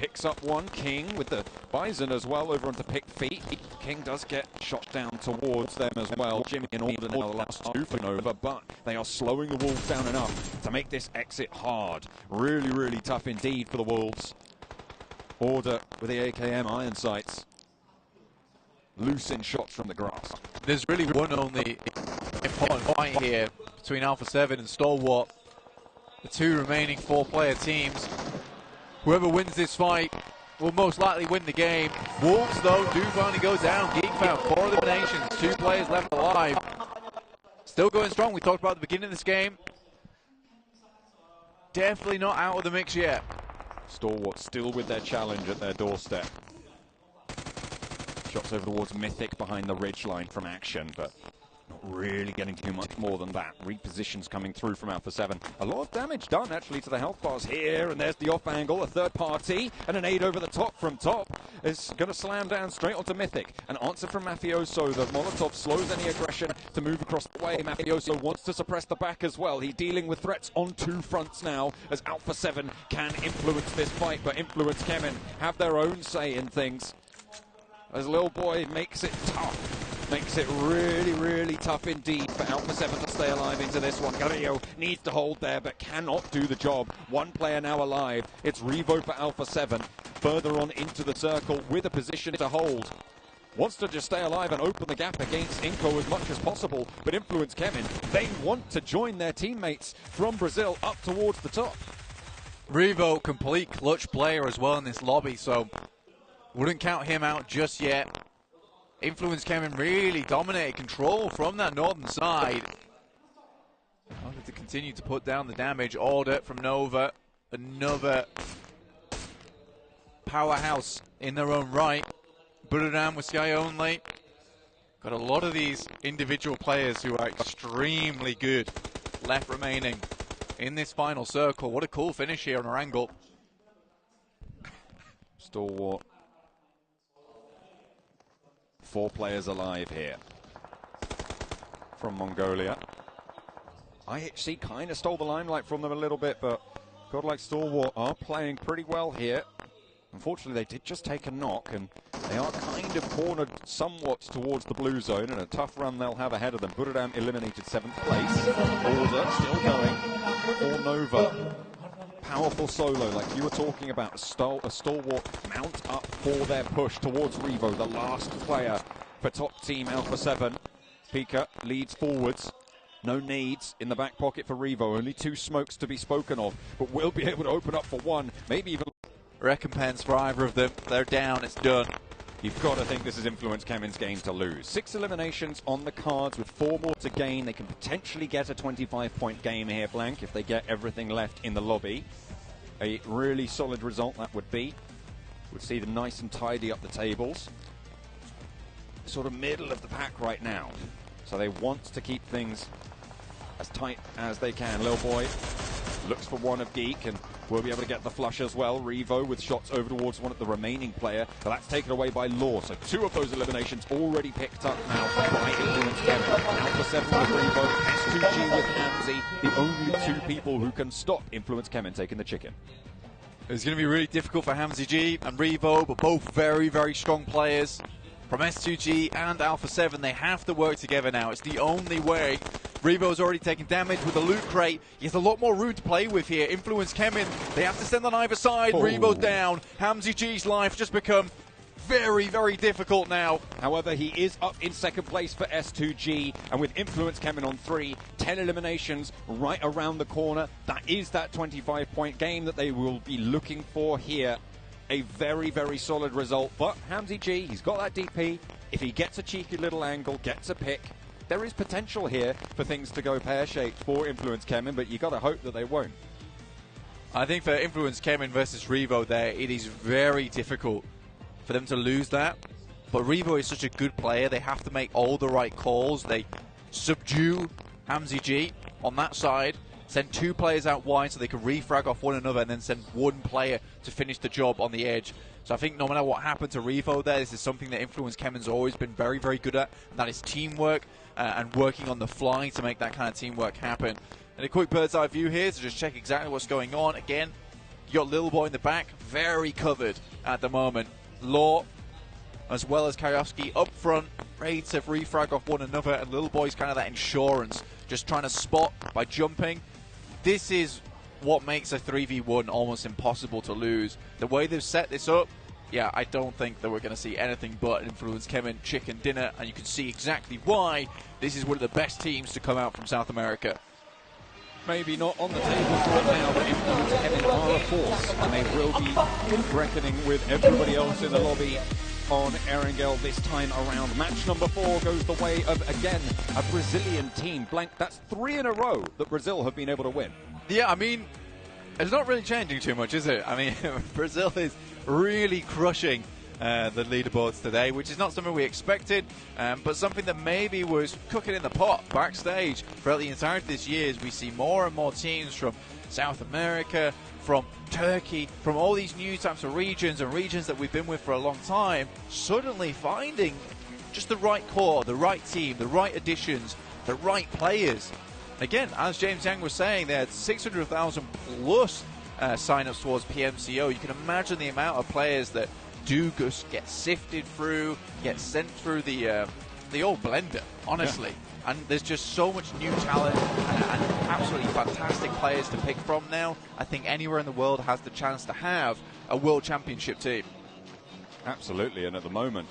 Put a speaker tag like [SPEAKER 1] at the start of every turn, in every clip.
[SPEAKER 1] picks up one. King with the Bison as well over onto pick feet. King does get shot down towards them as well. Jimmy and Order now the last two for Nova, but they are slowing the Wolves down enough to make this exit hard. Really, really tough indeed for the Wolves. Order with the AKM iron sights. Loosing shots from the grass.
[SPEAKER 2] There's really one only important fight here between Alpha 7 and Stalwart. The two remaining four-player teams. Whoever wins this fight will most likely win the game. Wolves, though, do finally go down. Geek found 4 eliminations, 2 players left alive. Still going strong. We talked about at the beginning of this game. Definitely not out of the mix yet.
[SPEAKER 1] Stalwart still with their challenge at their doorstep. Shots over towards Mythic behind the ridge line from Action, but not really getting too much more than that. Repositions coming through from Alpha 7. A lot of damage done actually to the health bars here, and there's the off angle, a third party, and an aid over the top from top is going to slam down straight onto Mythic. An answer from Mafioso. The Molotov slows any aggression to move across the way. Mafioso wants to suppress the back as well. He's dealing with threats on 2 fronts now as Alpha 7 can influence this fight, but Influence Kemen have their own say in things. As Lil Boy makes it tough. Makes it really, really tough indeed for Alpha 7 to stay alive into this one. Carrillo needs to hold there, but cannot do the job. One player now alive. It's Revo for Alpha 7. Further on into the circle with a position to hold. Wants to just stay alive and open the gap against Inco as much as possible. But Influence Kevin, they want to join their teammates from Brazil up towards the top.
[SPEAKER 2] Revo, complete clutch player as well in this lobby, so wouldn't count him out just yet. Influence came in, really dominated control from that northern side. Wanted to continue to put down the damage. Order from Nova, another powerhouse in their own right. Buradam with Sky only. Got a lot of these individual players who are extremely good left remaining in this final circle. What a cool finish here on our angle.
[SPEAKER 1] Stalwart. 4 players alive here from Mongolia. IHC kind of stole the limelight from them a little bit, but God like Stalwart are playing pretty well here. Unfortunately, they did just take a knock, and they are kind of cornered somewhat towards the blue zone, and a tough run they'll have ahead of them. Buradam eliminated 7th place. Order still going. Or Nova. Powerful solo, like you were talking about, a Stalwart mount up for their push towards Revo, the last player for top team Alpha 7. Pika leads forwards. No nades in the back pocket for Revo, only 2 smokes to be spoken of, but will be able to open up for 1, maybe even
[SPEAKER 2] recompense for either of them. They're down, it's done.
[SPEAKER 1] You've got to think this is Influence Kemen's game to lose. 6 eliminations on the cards with 4 more to gain. They can potentially get a 25-point game here, Blank, if they get everything left in the lobby. A really solid result that would be. Would see them nice and tidy up the tables. Sort of middle of the pack right now. So they want to keep things as tight as they can. Lil Boy looks for one of Geek and will be able to get the flush as well. Revo with shots over towards one of the remaining player, but that's taken away by Law. So 2 of those eliminations already picked up now by Influence Kevin. Alpha 7 with Revo, S2G with Hamzy, the only 2 people who can stop Influence Kevin taking the chicken.
[SPEAKER 2] It's going to be really difficult for Hamzy G and Revo, but both very, very strong players. From S2G and Alpha 7, they have to work together now. It's the only way. Revo's already taking damage with the loot crate. He has a lot more room to play with here. Influence Kemen, they have to send on either side. Revo's down. Hamzy G's life just become very, very difficult now.
[SPEAKER 1] However, he is up in 2nd place for S2G, and with Influence Kemen on 3, 10 eliminations right around the corner. That is that 25-point game that they will be looking for here. A very, very solid result, but Hamzy G, he's got that DP. If he gets a cheeky little angle, gets a pick, there is potential here for things to go pear-shaped for Influence Kemen, but you got to hope that they won't.
[SPEAKER 2] I think for Influence Kemen versus Revo there, it is very difficult for them to lose that. But Revo is such a good player, they have to make all the right calls. They subdue Hamzy G on that side, send 2 players out wide so they can refrag off one another, and then send 1 player to finish the job on the edge. So I think no matter what happened to Revo there, this is something that Influence Kemen's always been very, very good at, and that is teamwork and working on the fly to make that kind of teamwork happen. And a quick bird's eye view here to just check exactly what's going on. Again, You got Little Boy in the back, very covered at the moment. Law, as well as Kariowski up front, ready to refrag off one another, and Little Boy's kind of that insurance, just trying to spot by jumping. This is what makes a 3v1 almost impossible to lose. The way they've set this up, yeah, I don't think that we're going to see anything but Influence Kevin chicken dinner, and you can see exactly why this is one of the best teams to come out from South America.
[SPEAKER 1] Maybe not on the table for it now, but Influence Kevin are a force, and they will be reckoning with everybody else in the lobby on Erangel this time around. Match number 4 goes the way of, again, a Brazilian team. Blank, that's 3 in a row that Brazil have been able to win.
[SPEAKER 2] Yeah, I mean, it's not really changing too much, is it? I mean, Brazil is really crushing the leaderboards today, which is not something we expected, but something that maybe was cooking in the pot backstage throughout the entirety of this year, as we see more and more teams from South America, from Turkey, from all these new types of regions and regions that we've been with for a long time, suddenly finding just the right core, the right team, the right additions, the right players. Again, as James Yang was saying, they had 600,000 plus sign-ups towards PMCO. You can imagine the amount of players that do just get sifted through, get sent through the old blender, honestly. Yeah. And there's just so much new talent and absolutely fantastic players to pick from now. I think anywhere in the world has the chance to have a world championship team.
[SPEAKER 1] Absolutely, and at the moment,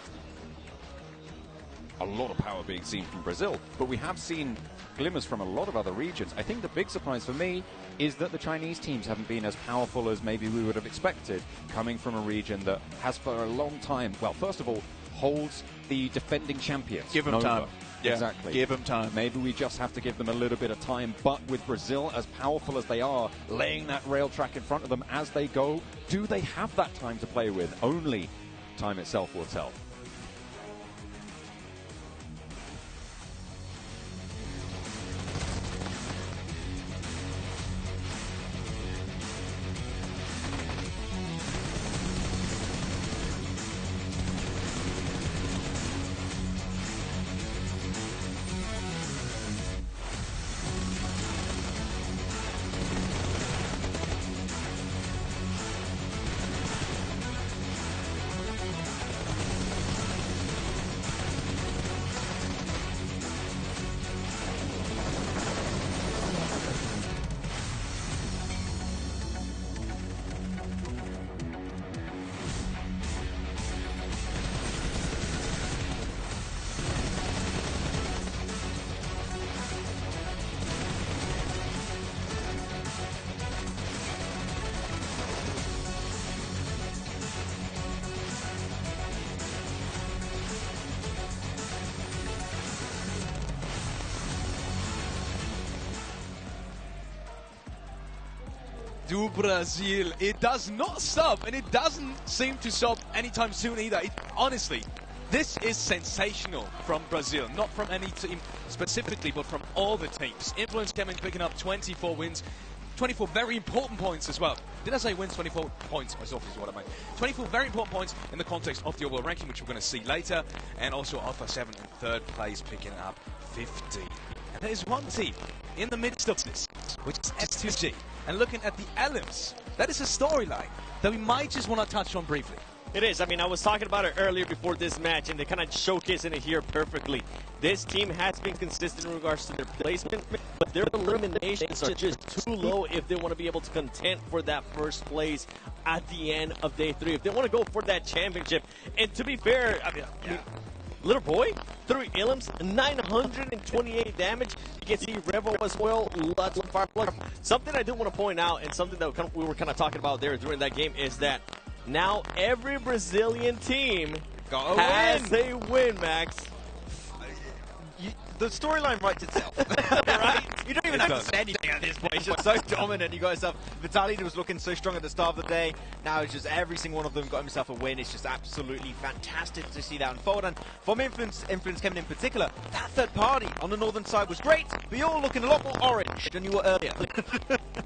[SPEAKER 1] a lot of power being seen from Brazil, but we have seen glimmers from a lot of other regions. I think the big surprise for me is that the Chinese teams haven't been as powerful as maybe we would have expected, coming from a region that has for a long time, well, first of all, holds the defending champions.
[SPEAKER 2] Give them time.
[SPEAKER 1] Yeah, exactly.
[SPEAKER 2] Give them time.
[SPEAKER 1] Maybe we just have to give them a little bit of time, but with Brazil, as powerful as they are, laying that rail track in front of them as they go, do they have that time to play with? Only time itself will tell.
[SPEAKER 3] Do Brazil. It does not stop, and it doesn't seem to stop anytime soon either. Honestly, this is sensational from Brazil, not from any team specifically, but from all the teams. Influence Kevin picking up 24 wins, 24 very important points as well. Did I say wins? 24 points myself is what I meant. 24 very important points in the context of the overall ranking, which we're going to see later, and also Alpha 7 in third place picking up 50. And there's one team in the midst of this, which is S2G. And looking at the elements, that is a storyline that we might just want to touch on briefly.
[SPEAKER 4] It is. I mean, I was talking about it earlier before this match, and they kind of showcasing it here perfectly. This team has been consistent in regards to their placement, but their eliminations are just too low if they want to be able to contend for that first place at the end of day 3. If they want to go for that championship. And to be fair, I mean, Little Boy, 3 Illims, 928 damage. You can see Revo as well, lots of firepower. Something I do want to point out, and something that we were kind of talking about there during that game, is that now every Brazilian team has a win, Max.
[SPEAKER 5] The storyline writes itself, right? You don't even have to say anything at this point. It's just so dominant. You guys have Vitaly, who was looking so strong at the start of the day. Now it's just every single one of them got himself a win. It's just absolutely fantastic to see that unfold. And from Influence Kevin in particular, that third party on the northern side was great, but you're looking a lot more orange than you were earlier.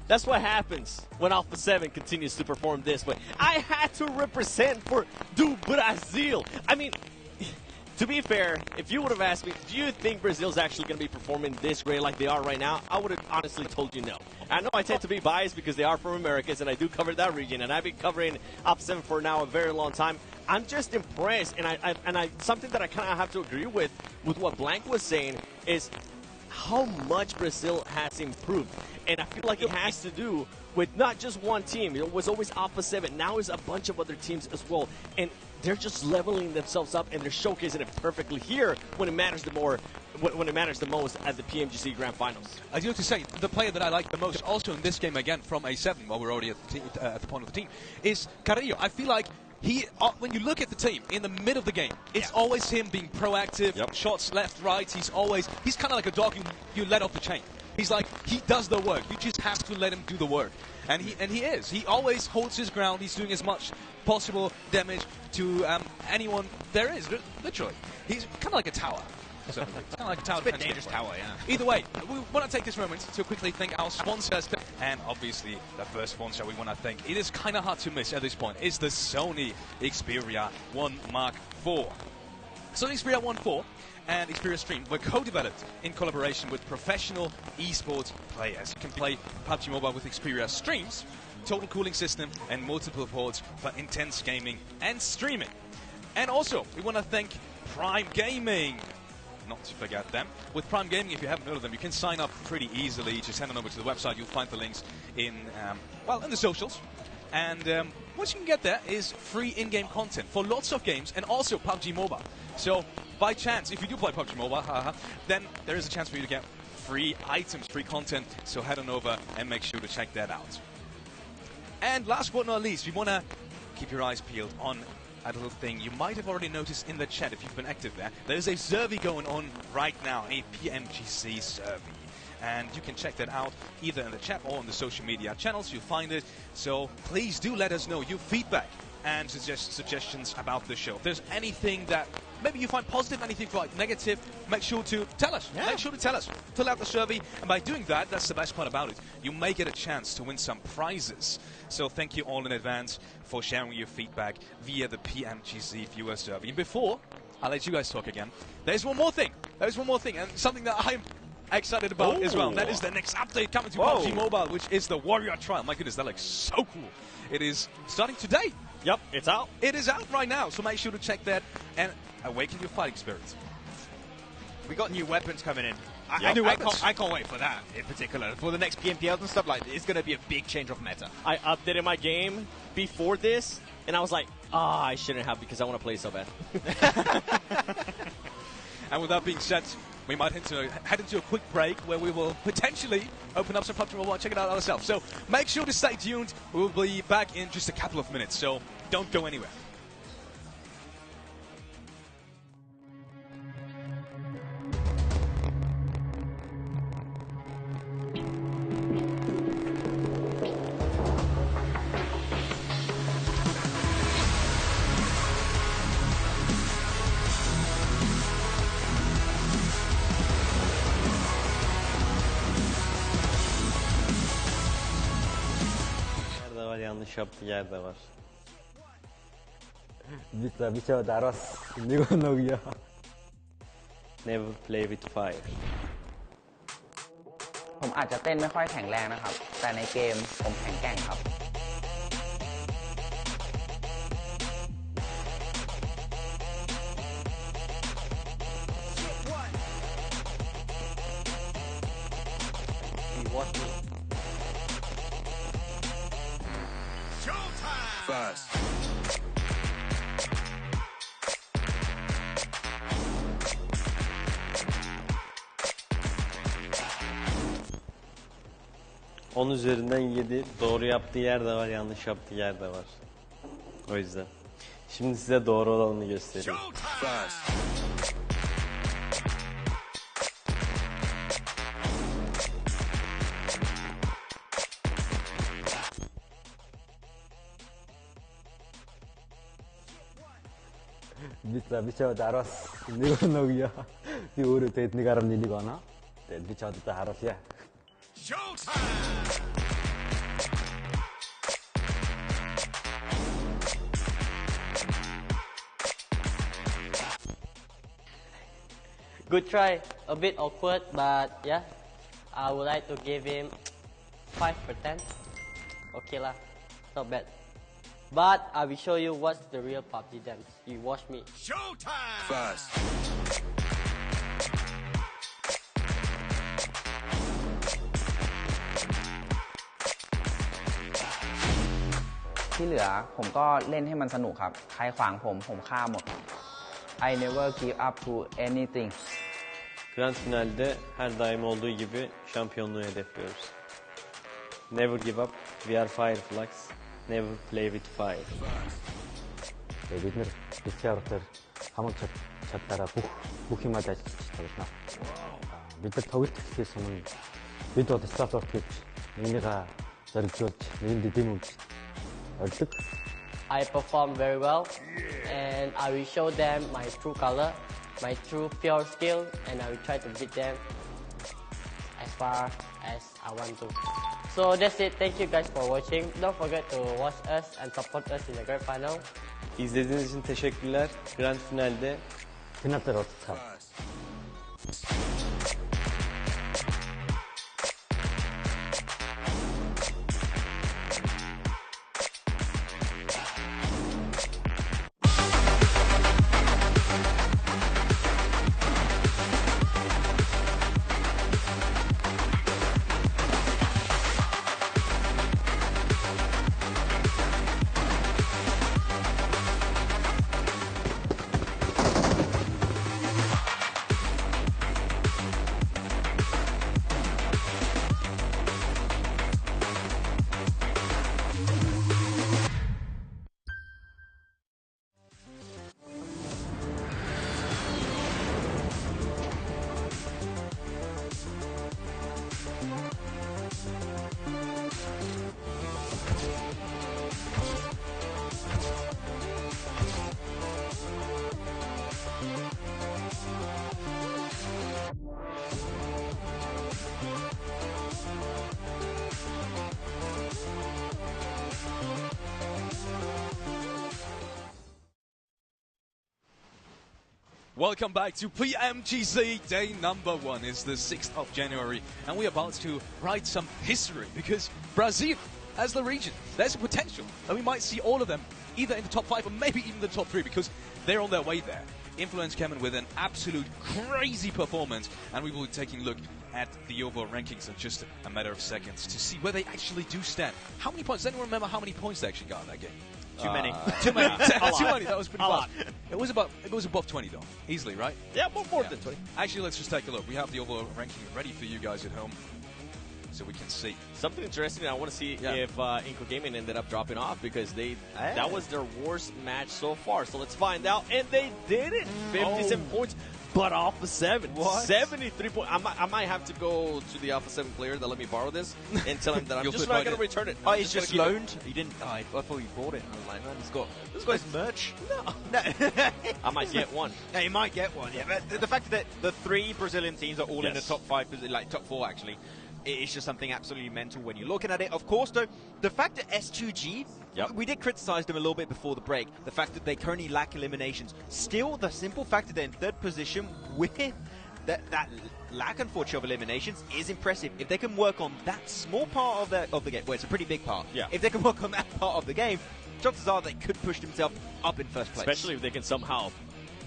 [SPEAKER 4] That's what happens when Alpha 7 continues to perform this way. I had to represent for Do Brazil. I mean, To be fair, if you would have asked me, do you think Brazil's actually going to be performing this great like they are right now, I would have honestly told you no. I know I tend to be biased because they are from Americas, and I do cover that region, and I've been covering Op7 for now a very long time. I'm just impressed, and something that I kind of have to agree with what Blank was saying is how much Brazil has improved. And I feel like it has to do with not just one team. It was always Alpha 7. Now it's a bunch of other teams as well. And they're just leveling themselves up, and they're showcasing it perfectly here when it matters the most at the Pmgc Grand Finals.
[SPEAKER 3] I do have to say, the player that I like the most, also in this game again from A7, while we're already at the point of the team, is Carrillo. I feel like when you look at the team in the middle of the game, it's always him being proactive, shots left, right. He's kind of like a dog you let off the chain. He's like, he does the work. You just have to let him do the work. And he is. He always holds his ground. He's doing as much possible damage to anyone there is, literally. He's kind of like a tower. So it's kind of like a tower.
[SPEAKER 5] It's a bit dangerous tower, yeah.
[SPEAKER 3] Either way, we want to take this moment to quickly thank our sponsors. And obviously, the first sponsor we want to thank, it is kind of hard to miss at this point, is the Sony Xperia 1 Mark IV. Sony Xperia 1 IV and Xperia Stream were co-developed in collaboration with professional esports players. You can play PUBG Mobile with Xperia Streams, total cooling system, and multiple ports for intense gaming and streaming. And also, we want to thank Prime Gaming. Not to forget them. With Prime Gaming, if you haven't heard of them, you can sign up pretty easily. Just head on over to the website. You'll find the links in the socials. And what you can get there is free in-game content for lots of games and also PUBG Mobile. So, by chance, if you do play PUBG Mobile, then there is a chance for you to get free items, free content. So head on over and make sure to check that out. And last but not least, we want to keep your eyes peeled on a little thing you might have already noticed in the chat if you've been active there. There's a survey going on right now, a Pmgc survey. And you can check that out either in the chat or on the social media channels. You'll find it. So please do let us know your feedback and suggestions about the show. If there's anything that maybe you find positive, anything like negative, make sure to tell us. Yeah. Make sure to tell us. Fill out the survey. And by doing that, that's the best part about it. You may get a chance to win some prizes. So thank you all in advance for sharing your feedback via the Pmgc viewer survey. And before I let you guys talk again, there's one more thing. There's one more thing. And something that I'm excited about as well. That is the next update coming to PUBG Mobile, which is the Warrior Trial. My goodness, that looks so cool. It is starting today.
[SPEAKER 4] Yep, it's out.
[SPEAKER 3] It is out right now, so make sure to check that and awaken your fighting spirit.
[SPEAKER 5] We got new weapons coming in.
[SPEAKER 3] I
[SPEAKER 5] can't wait for that in particular. For the next PMPLs and stuff like that, it's going to be a big change of meta.
[SPEAKER 4] I updated my game before this, and I was like, I shouldn't have because I want to play so bad.
[SPEAKER 3] And with that being said, we might head into a quick break where we will potentially open up some PUBG Mobile and check it out ourselves. So make sure to stay tuned. We'll be back in just a couple of minutes, so don't go anywhere.
[SPEAKER 6] Yanlış yaptığı yer de var. Bicho daros, hindi ko nagya. Never play with fire.
[SPEAKER 7] ผมอาจจะเต้นไม่ค่อยแข็งแรงนะครับแต่ในเกมผมแข็งแกร่งครับ
[SPEAKER 8] First.
[SPEAKER 6] On üzerinden 7 doğru yaptığı yer de var, yanlış yaptığı yer de var. O yüzden. Şimdi size doğru olanını göstereyim.
[SPEAKER 8] First.
[SPEAKER 6] Bicho daros, hindi ko nagya. Siguro ito ni karam nili ko na. Bicho ito haros ya.
[SPEAKER 8] Good try. A bit awkward, but yeah. I would like to give him 5 per 10. Okay lah. Not bad. But I will show you what's the real PUBG dance. You watch me.
[SPEAKER 9] Showtime! First.
[SPEAKER 7] ที่เหลือผมก็เล่นให้มันสนุกครับใครขวางผมฆ่าหมด I never give up to anything.
[SPEAKER 6] Grand finalde her daim olduğu gibi şampiyonluğu hedefliyoruz. Never give up. We are fireflies. Never play with fire.
[SPEAKER 10] бид нар дэлхийн аврагтаар хамаг чадлаараа бүх юмад ажиллаж байна. Бид нар тоглолт эхлэхээс өмнө бид бол стартап гэж энийг зоригжуулж нэгэнд дэм өгч ордог.
[SPEAKER 8] I perform very well, and I will show them my true color, my true pure skill, and I will try to beat them as far as I want to. So that's it. Thank you guys for watching. Don't forget to watch us and support us in the grand final.
[SPEAKER 6] İzlediğiniz için teşekkürler. Grand finalde
[SPEAKER 10] Finalde olacak.
[SPEAKER 3] Welcome back to Pmgc. Day number 1 is the 6th of January, and we're about to write some history because Brazil, as the region, there's a potential that we might see all of them either in the top 5 or maybe even the top 3 because they're on their way there. Influence came in with an absolute crazy performance, and we will be taking a look at the overall rankings in just a matter of seconds to see where they actually do stand. How many points? Does anyone remember how many points they actually got in that game?
[SPEAKER 5] Too many.
[SPEAKER 3] Too many. Too many. That was pretty fast. It was above 20 though, easily, right?
[SPEAKER 4] Yeah, more than 20.
[SPEAKER 3] Actually, let's just take a look. We have the overall ranking ready for you guys at home, so we can see.
[SPEAKER 4] Something interesting. I want to see if Inco Gaming ended up dropping off because that was their worst match so far. So let's find out, and they did it. 57 points. But Alpha 7,
[SPEAKER 5] what?
[SPEAKER 4] 73 points. I might have to go to the Alpha 7 player that let me borrow this and tell him that I'm just not going to return it.
[SPEAKER 5] Oh, he's just loaned? He didn't. Oh, I thought he bought it. I was like, man, he's got his merch. No.
[SPEAKER 4] I might get one.
[SPEAKER 5] Yeah, he might get one. Yeah, but the fact that the 3 Brazilian teams are all in the top 5, like top 4 actually, it's just something absolutely mental when you're looking at it. Of course, though, the fact that S2G, we did criticize them a little bit before the break, the fact that they currently lack eliminations. Still, the simple fact that they're in 3rd position with that lack, unfortunately, of eliminations is impressive. If they can work on that small part of the game, well, it's a pretty big part.
[SPEAKER 4] Yeah.
[SPEAKER 5] If they can work on that part of the game, chances are they could push themselves up in 1st place.
[SPEAKER 4] Especially if they can somehow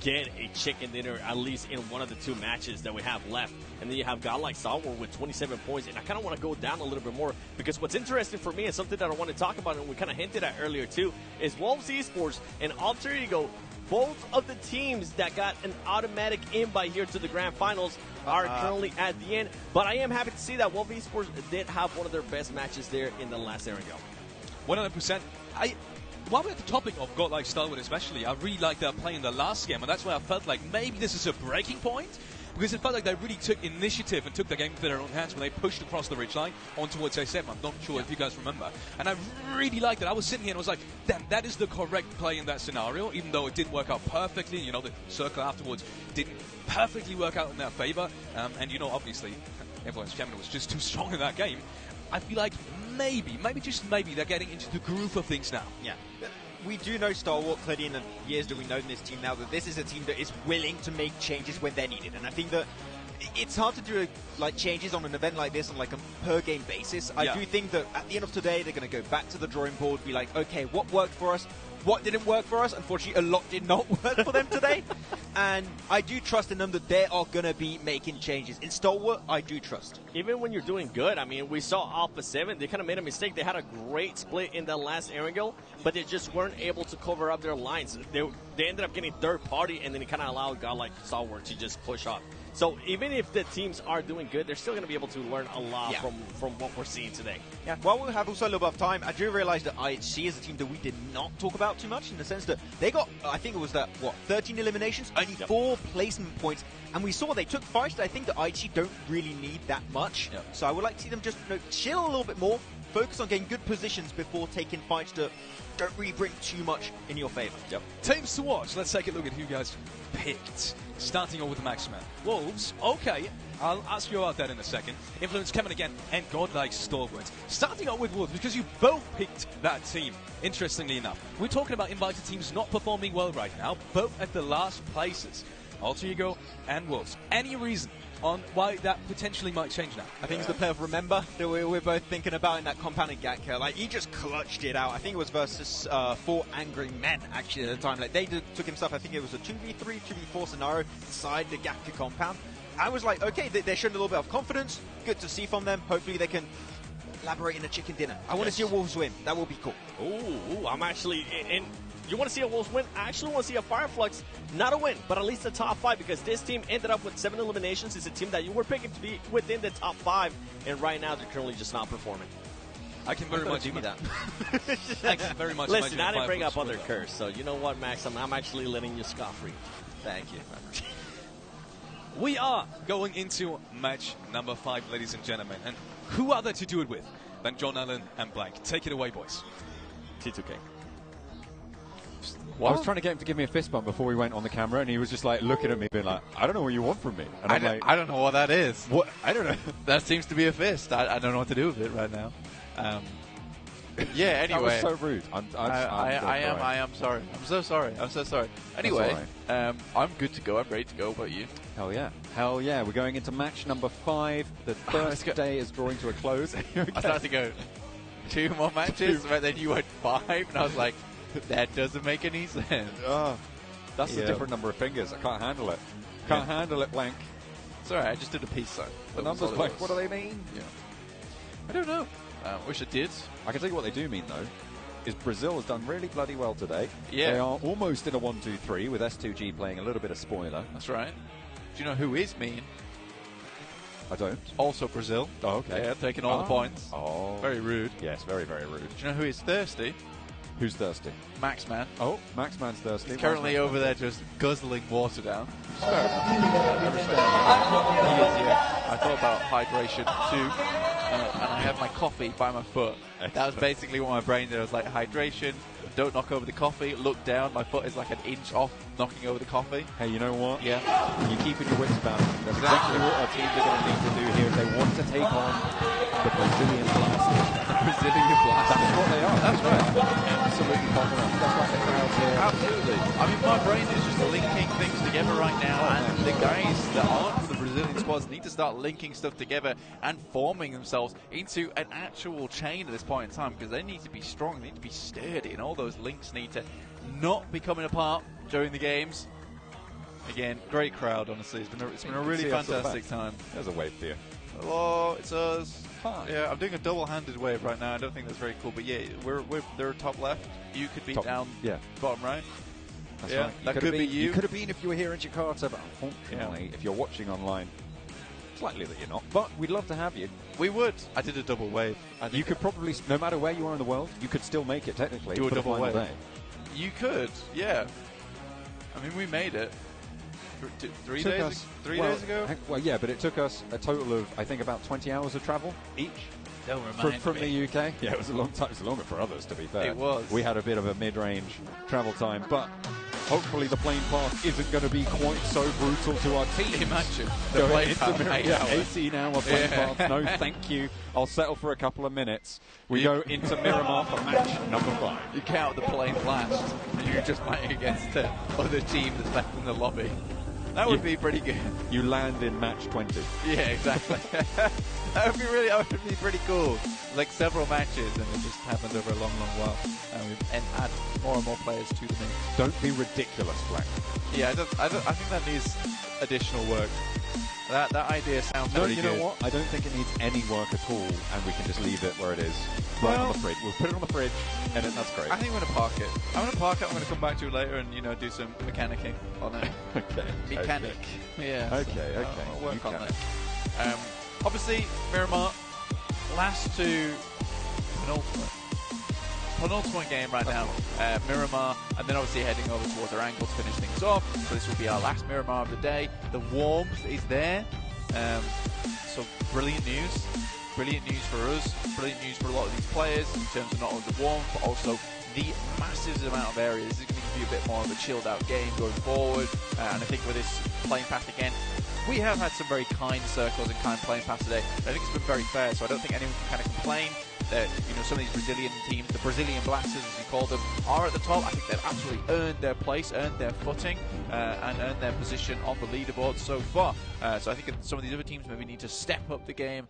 [SPEAKER 4] get a chicken dinner at least in one of the 2 matches that we have left. And then you have a guy like Salwar with 27 points. And I kind of want to go down a little bit more because what's interesting for me and something that I want to talk about, and we kind of hinted at earlier too, is Wolves Esports and Alter Ego. Both of the teams that got an automatic invite here to the grand finals are currently at the end. But I am happy to see that Wolves Esports did have one of their best matches there in the last era go.
[SPEAKER 3] 100%. While we're at the topic of God like Stalwart especially, I really liked their play in the last game, and that's why I felt like maybe this is a breaking point, because it felt like they really took initiative and took the game into their own hands when they pushed across the ridgeline on towards A7. I'm not sure if you guys remember. And I really liked it. I was sitting here and I was like, damn, that is the correct play in that scenario, even though it didn't work out perfectly. You know, the circle afterwards didn't perfectly work out in their favor. And, you know, obviously, Influence Gemini was just too strong in that game. I feel like maybe just maybe, they're getting into the groove of things now.
[SPEAKER 5] Yeah. we do know Star Wars clearly in the years that we know this team now that this is a team that is willing to make changes when they're needed. And I think that it's hard to do like changes on an event like this on like a per game basis. I do think that at the end of today, they're going to go back to the drawing board, be like, okay, what worked for us? What didn't work for us? Unfortunately, a lot did not work for them today. And I do trust in them that they are going to be making changes. In Stalwart, I do trust.
[SPEAKER 4] Even when you're doing good, I mean, we saw Alpha 7, they kind of made a mistake. They had a great split in that last angle, but they just weren't able to cover up their lines. They ended up getting third party, and then it kind of allowed a guy like Stalwart to just push up. So even if the teams are doing good, they're still going to be able to learn a lot from what we're seeing today.
[SPEAKER 5] Yeah. While we have also a little bit of time, I do realize that IHC is a team that we did not talk about too much in the sense that they got, I think it was 13 eliminations, only 4 placement points, and we saw they took fights that I think that IHC don't really need that much. So I would like to see them just chill a little bit more, focus on getting good positions before taking fights that don't really bring too much in your favor.
[SPEAKER 3] Teams to watch. Let's take a look at who you guys picked. Starting off with the Maxman. Wolves, okay. I'll ask you about that in a second. Influence coming again, and Godlike Stalwarts. Starting out with Wolves, because you both picked that team, interestingly enough. We're talking about invited teams not performing well right now, both at the last places. Alter Ego and Wolves. Any reason on why that potentially might change now?
[SPEAKER 5] I think it's the player of Remember that we're both thinking about in that compounded Gatka. Like, he just clutched it out. I think it was versus 4 Angry Men, actually, at the time. Like, they took himself, I think it was a 2v3, 2v4 scenario inside the Gatka compound. I was like, okay, they're showing a little bit of confidence. Good to see from them. Hopefully they can elaborate in a chicken dinner. I want to see a Wolves win. That will be cool.
[SPEAKER 4] Ooh, I'm actually in. You want to see a Wolves win? I actually want to see a Fireflux, not a win, but at least the top 5, because this team ended up with 7 eliminations. It's a team that you were picking to be within the top 5, and right now they're currently just not performing.
[SPEAKER 3] I can very much
[SPEAKER 5] do that.
[SPEAKER 3] I can very much
[SPEAKER 4] Listen,
[SPEAKER 3] imagine
[SPEAKER 4] I didn't bring up
[SPEAKER 3] Fireflux
[SPEAKER 4] other
[SPEAKER 3] win.
[SPEAKER 4] curse, so you know what, Max? I'm actually letting you scot-free.
[SPEAKER 5] Thank you.
[SPEAKER 3] We are going into match number 5, ladies and gentlemen. And who other to do it with than John Allen and Blank? Take it away, boys.
[SPEAKER 4] T2K.
[SPEAKER 1] I was trying to get him to give me a fist bump before we went on the camera, and he was just like looking at me, being like, "I don't know what you want from me." And I'm like,
[SPEAKER 2] I don't know what that is.
[SPEAKER 1] "What? I don't know."
[SPEAKER 2] That seems to be a fist. I don't know what to do with it right now. Yeah. Anyway,
[SPEAKER 1] that was so rude.
[SPEAKER 2] I am sorry. I'm so sorry. Anyway,
[SPEAKER 1] all
[SPEAKER 2] I'm good to go. I'm ready to go. What about you?
[SPEAKER 1] Hell yeah. Hell yeah. We're going into match number 5. The first day is drawing to a close.
[SPEAKER 2] I started to go 2 more matches, but then you went 5, and I was like, that doesn't make any sense.
[SPEAKER 1] That's a different number of fingers. I can't handle it. Can't handle it, Blank.
[SPEAKER 2] It's alright, I just did a peace sign.
[SPEAKER 1] The numbers, Blank, what do they mean?
[SPEAKER 2] Yeah. I don't know. Wish I did.
[SPEAKER 1] I can tell you what they do mean, though, is Brazil has done really bloody well today.
[SPEAKER 2] Yeah.
[SPEAKER 1] They are almost in a 1-2-3 with S2G playing a little bit of spoiler.
[SPEAKER 2] That's right. Do you know who is mean?
[SPEAKER 1] I don't.
[SPEAKER 2] Also Brazil.
[SPEAKER 1] Oh, okay.
[SPEAKER 2] Yeah, taking all the points.
[SPEAKER 1] Oh.
[SPEAKER 2] Very rude.
[SPEAKER 1] Yes, very, very rude.
[SPEAKER 2] Do you know who is thirsty?
[SPEAKER 1] Who's thirsty?
[SPEAKER 2] Maxman.
[SPEAKER 1] Oh, Maxman's thirsty.
[SPEAKER 2] He's currently over there just guzzling water down. I thought about hydration too, and I have my coffee by my foot. That was basically what my brain did. I was like, hydration, don't knock over the coffee, look down, my foot is like an inch off knocking over the coffee.
[SPEAKER 1] Hey, you know what?
[SPEAKER 2] Yeah.
[SPEAKER 1] You're keeping your wits about it. That's exactly what our teams are going to need to do here if they want to take on the Brazilian Blasters.
[SPEAKER 2] Brazilian Blasters.
[SPEAKER 1] That's what they are.
[SPEAKER 2] That's right.
[SPEAKER 1] Absolutely popular. That's like the crowd here.
[SPEAKER 2] Absolutely. I mean, my brain is just linking things together right now, and the guys that aren't from the Brazilian squads need to start linking stuff together and forming themselves into an actual chain at this point in time, because they need to be strong, they need to be sturdy, and all those links need to not be coming apart during the games. Again, great crowd, honestly. It's been a really fantastic time.
[SPEAKER 1] There's a wave for you.
[SPEAKER 2] Hello, it's us.
[SPEAKER 1] Hi.
[SPEAKER 2] Yeah, I'm doing a double-handed wave right now. I don't think that's very cool, but yeah, they're top left. You could be down bottom right.
[SPEAKER 1] That's
[SPEAKER 2] yeah,
[SPEAKER 1] right.
[SPEAKER 2] that could be you.
[SPEAKER 1] You could have been if you were here in Jakarta, but unfortunately, if you're watching online, it's likely that you're not. But we'd love to have you.
[SPEAKER 2] We would. I did a double wave.
[SPEAKER 1] You could probably, no matter where you are in the world, you could still make it technically.
[SPEAKER 2] Do a
[SPEAKER 1] for the
[SPEAKER 2] double
[SPEAKER 1] final
[SPEAKER 2] wave.
[SPEAKER 1] day.
[SPEAKER 2] You could, yeah. I mean, we made it. 3 days ago?
[SPEAKER 1] Well, yeah, but it took us a total of, I think, about 20 hours of travel each.
[SPEAKER 2] Don't remind
[SPEAKER 1] From
[SPEAKER 2] me.
[SPEAKER 1] the UK. Yeah, it was a long time. It was longer for others, to be fair.
[SPEAKER 2] It was.
[SPEAKER 1] We had a bit of a mid-range travel time, but Hopefully the plane path isn't going to be quite so brutal to our team.
[SPEAKER 2] Imagine the plane path,
[SPEAKER 1] 18 hour plane path. No, thank you. I'll settle for a couple of minutes. We go into Miramar for match number 5.
[SPEAKER 2] You count the plane last, and you're just fighting against the other team that's left in the lobby. That would be pretty good.
[SPEAKER 1] You land in match 20.
[SPEAKER 2] Yeah, exactly. That would be pretty cool. Like several matches, and it just happened over a long, long while. And add more and more players to the mix.
[SPEAKER 1] Don't be ridiculous, Black.
[SPEAKER 2] Yeah, I think that needs additional work. That idea sounds
[SPEAKER 1] No,
[SPEAKER 2] pretty
[SPEAKER 1] you
[SPEAKER 2] good.
[SPEAKER 1] know what? I don't think it needs any work at all, and we can just leave it where it is. Right on the fridge. We'll put it on the fridge, and that's great.
[SPEAKER 2] I think I'm going to park it. I'm going to park it. I'm going to come back to it later and, do some mechanicking on it.
[SPEAKER 1] Okay.
[SPEAKER 2] Mechanic.
[SPEAKER 1] Okay.
[SPEAKER 2] Yeah.
[SPEAKER 1] Okay.
[SPEAKER 2] I'll work on
[SPEAKER 1] Mechanic.
[SPEAKER 2] that. Obviously, Miramar, last to penultimate game right now. Miramar, and then obviously heading over towards our angle to finish things off. So this will be our last Miramar of the day. The warmth is there. So brilliant news. Brilliant news for us. Brilliant news for a lot of these players in terms of not only the warmth, but also the massive amount of area. This is going to give you a bit more of a chilled out game going forward. And I think with this playing path again, we have had some very kind circles and kind playing paths today. I think it's been very fair, so I don't think anyone can kind of complain that some of these Brazilian teams, the Brazilian Blasters as you call them, are at the top. I think they've absolutely earned their place, earned their footing, and earned their position on the leaderboard so far. So I think some of these other teams maybe need to step up the game,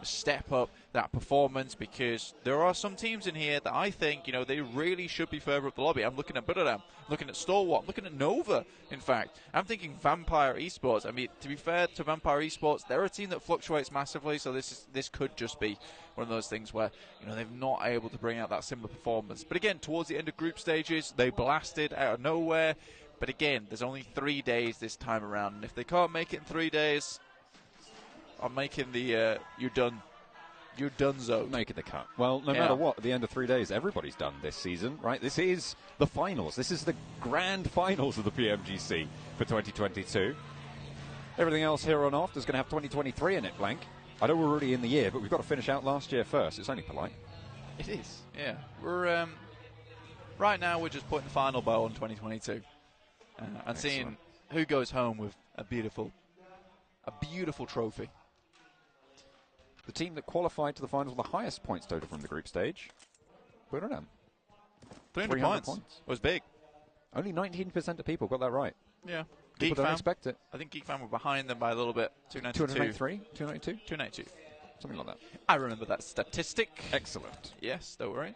[SPEAKER 2] step up that performance, because there are some teams in here that I think, they really should be further up the lobby. I'm looking at Buddha, looking at Stalwart, I'm looking at Nova, in fact. I'm thinking Vampire Esports. I mean, to be fair to Vampire Esports, they're a team that fluctuates massively, so this could just be one of those things where, they're not able to bring out that similar performance. But again, towards the end of group stages, they blasted out of nowhere. But again, there's only 3 days this time around, and if they can't make it in 3 days, I'm making the you're done zone.
[SPEAKER 1] Making the cut. Well, no matter what, at the end of 3 days, everybody's done this season, right? This is the finals. This is the grand finals of the Pmgc for 2022. Everything else here on off is going to have 2023 in it, Blank. I know we're already in the year, but we've got to finish out last year first. It's only polite.
[SPEAKER 2] It is, yeah. We're right now we're just putting the final bow on 2022 and seeing who goes home with a beautiful trophy.
[SPEAKER 1] The team that qualified to the finals with the highest points total from the group stage. Put it on.
[SPEAKER 2] 300 points. It was big.
[SPEAKER 1] Only 19% of people got that right.
[SPEAKER 2] Yeah.
[SPEAKER 1] People don't expect it.
[SPEAKER 2] I think Geek Fan were behind them by a little bit.
[SPEAKER 1] 293? 292?
[SPEAKER 2] 292.
[SPEAKER 1] Something like that.
[SPEAKER 2] I remember that statistic.
[SPEAKER 1] Excellent.
[SPEAKER 2] Yes, don't worry.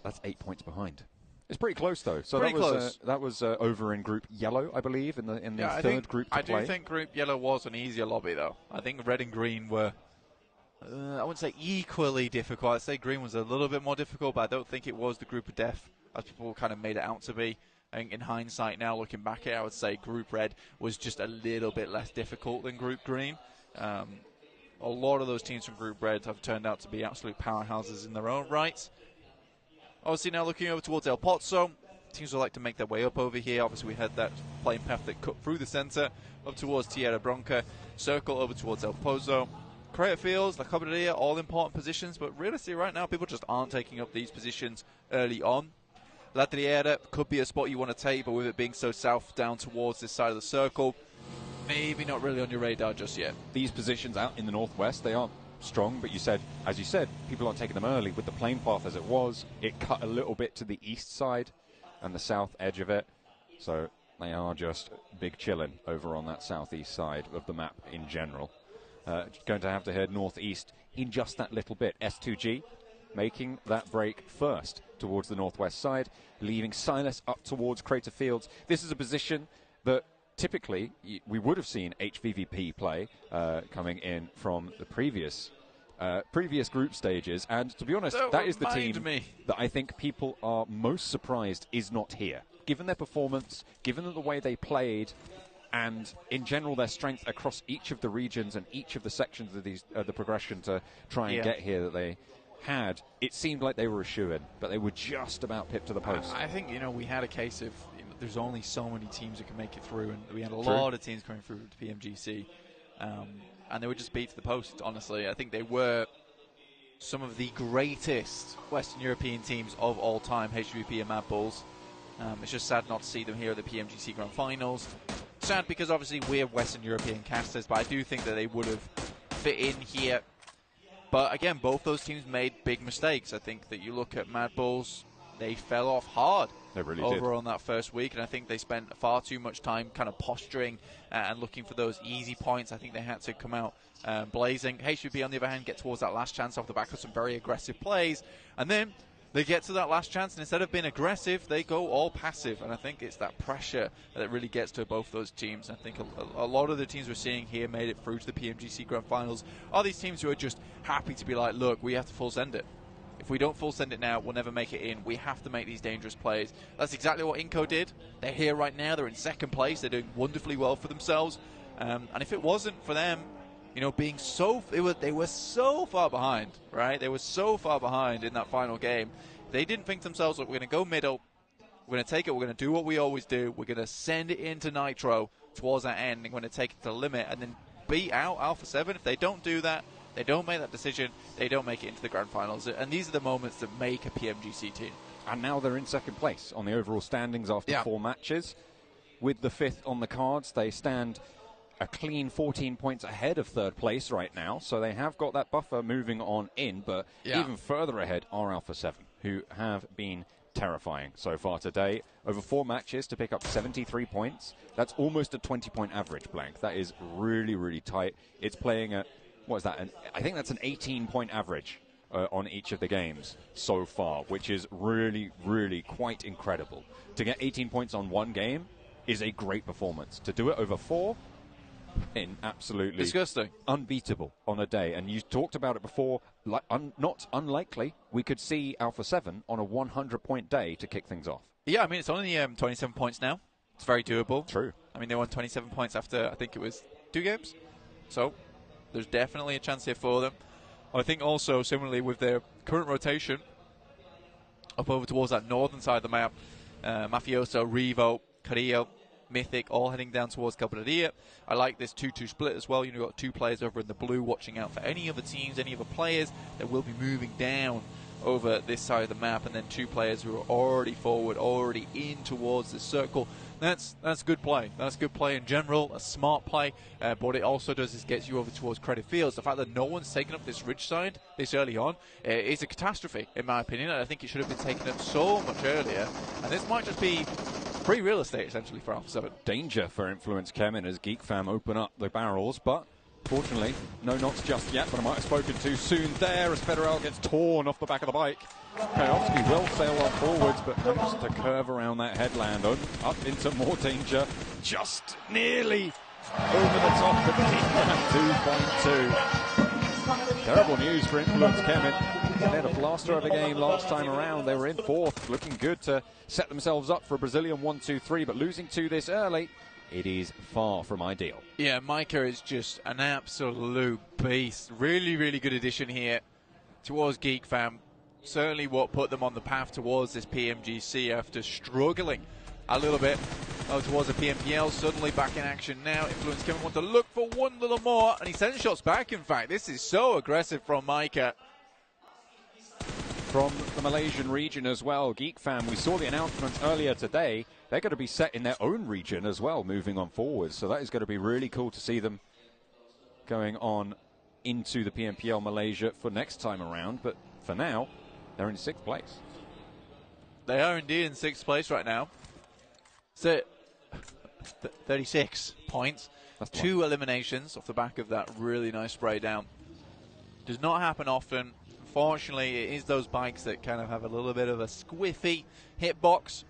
[SPEAKER 1] That's 8 points behind. It's pretty close, though. So
[SPEAKER 2] pretty close.
[SPEAKER 1] That was over in Group Yellow, I believe, in the third group to play.
[SPEAKER 2] I do think Group Yellow was an easier lobby, though. I think Red and Green were, I wouldn't say equally difficult. I'd say Green was a little bit more difficult, but I don't think it was the Group of Death, as people kind of made it out to be. I think in hindsight now, looking back at it, I would say Group Red was just a little bit less difficult than Group Green. A lot of those teams from Group Red have turned out to be absolute powerhouses in their own right. Obviously now looking over towards El Pozzo, teams would like to make their way up over here. Obviously we had that playing path that cut through the centre, up towards Tierra Bronca, circle over towards El Pozzo. Credit Fields, La Cabrera, all important positions, but realistically right now people just aren't taking up these positions early on. La Triera could be a spot you want to take, but with it being so south down towards this side of the circle, maybe not really on your radar just yet.
[SPEAKER 1] These positions out in the northwest, they aren't strong, but as you said, people aren't taking them early. With the plane path as it was, it cut a little bit to the east side and the south edge of it, so they are just big chillin' over on that southeast side of the map in general. Going to have to head northeast in just that little bit. S2G making that break first towards the northwest side, leaving Silas up towards Crater Fields. This is a position that typically we would have seen HVVP play coming in from the previous group stages, and to be honest, that is the team that I think people are most surprised is not here. Given their performance, given the way they played, and in general their strength across each of the regions and each of the sections of the progression to try and get here that they had, it seemed like they were a shoo-in, but they were just about pipped to the post.
[SPEAKER 2] I think, we had a case of there's only so many teams that can make it through, and we had a lot of teams coming through to PMGC, and they were just beat to the post, honestly. I think they were some of the greatest Western European teams of all time, HVP and Mad Bulls. It's just sad not to see them here at the PMGC Grand Finals. Sad because obviously we're Western European casters, but I do think that they would have fit in here. But again, both those teams made big mistakes. I think that you look at Mad Bulls, they fell off hard.
[SPEAKER 1] They really
[SPEAKER 2] over
[SPEAKER 1] did.
[SPEAKER 2] On that first week, and I think they spent far too much time kind of posturing and looking for those easy points. I think they had to come out blazing. HBB, on the other hand, get towards that last chance off the back of some very aggressive plays, and then they get to that last chance, and instead of being aggressive, they go all passive. And I think it's that pressure that really gets to both those teams. I think a lot of the teams we're seeing here made it through to the PMGC Grand Finals are these teams who are just happy to be like, look, we have to full send it. If we don't full send it now, we'll never make it in. We have to make these dangerous plays. That's exactly what Inco did. They're here right now. They're in second place. They're doing wonderfully well for themselves. And if it wasn't for them, you know, being they were so far behind, right? They were so far behind in that final game. They didn't think to themselves, look, we're going to go middle. We're going to take it. We're going to do what we always do. We're going to send it into Nitro towards that end. And we're going to take it to the limit and then beat out Alpha 7. If they don't do that, they don't make that decision, they don't make it into the Grand Finals. And these are the moments that make a PMGC team.
[SPEAKER 1] And now they're in second place on the overall standings after 4 matches. With the 5th on the cards, they stand a clean 14 points ahead of third place right now. So they have got that buffer moving on in, but even further ahead are Alpha 7, who have been terrifying so far today. Over 4 matches to pick up 73 points. That's almost a 20-point average, Blank. That is really, really tight. It's playing at, what is that? I think that's an 18-point average on each of the games so far, which is really, really quite incredible. To get 18 points on one game is a great performance. To do it over 4, absolutely
[SPEAKER 2] disgusting,
[SPEAKER 1] unbeatable on a day. And you talked about it before, not unlikely we could see Alpha 7 on a 100-point day to kick things off.
[SPEAKER 2] Yeah, I mean, it's only 27 points now. It's very doable.
[SPEAKER 1] True.
[SPEAKER 2] I mean, they won 27 points after, I think it was 2 games. So there's definitely a chance here for them. I think also, similarly with their current rotation, up over towards that northern side of the map, Mafioso, Revo, Carrillo, Mythic, all heading down towards Cabrera. I like this 2-2 split as well. You've got 2 players over in the blue watching out for any other teams, any other players that will be moving down over this side of the map, and then 2 players who are already forward, already in towards the circle. That's good play. That's good play in general, a smart play. But what it also does is gets you over towards Credit Fields. The fact that no one's taken up this ridge side this early on is a catastrophe, in my opinion. And I think it should have been taken up so much earlier. And this might just be free real estate, essentially, for Alpha 7.
[SPEAKER 1] Danger for Influence Kemin as Geek Fam open up the barrels, but fortunately, no knocks just yet, but I might have spoken too soon there as Federal gets torn off the back of the bike. Kayovsky will sail on forwards, but managed to curve around that headland, up into more danger, just nearly over the top of the 2.2. Terrible news for Influence Kemin. They had a blaster of a game last time around. They were in 4th, looking good to set themselves up for a Brazilian 1-2-3, but losing 2 this early, it is far from ideal.
[SPEAKER 2] Yeah, Micah is just an absolute beast. Really, really good addition here towards Geek Fam. Certainly what put them on the path towards this PMGC after struggling a little bit towards the PMPL. Suddenly back in action now. Influence Kevin wants to look for one little more, and he sends shots back, in fact. This is so aggressive from Micah.
[SPEAKER 1] From the Malaysian region as well, Geek Fam, we saw the announcements earlier today. They're going to be set in their own region as well, moving on forwards. So that is going to be really cool to see them going on into the PMPL Malaysia for next time around. But for now, they're in 6th place.
[SPEAKER 2] They are indeed in 6th place right now. So 36 points. That's 2 eliminations off the back of that really nice spray down. Does not happen often. Unfortunately, it is those bikes that kind of have a little bit of a squiffy hitbox.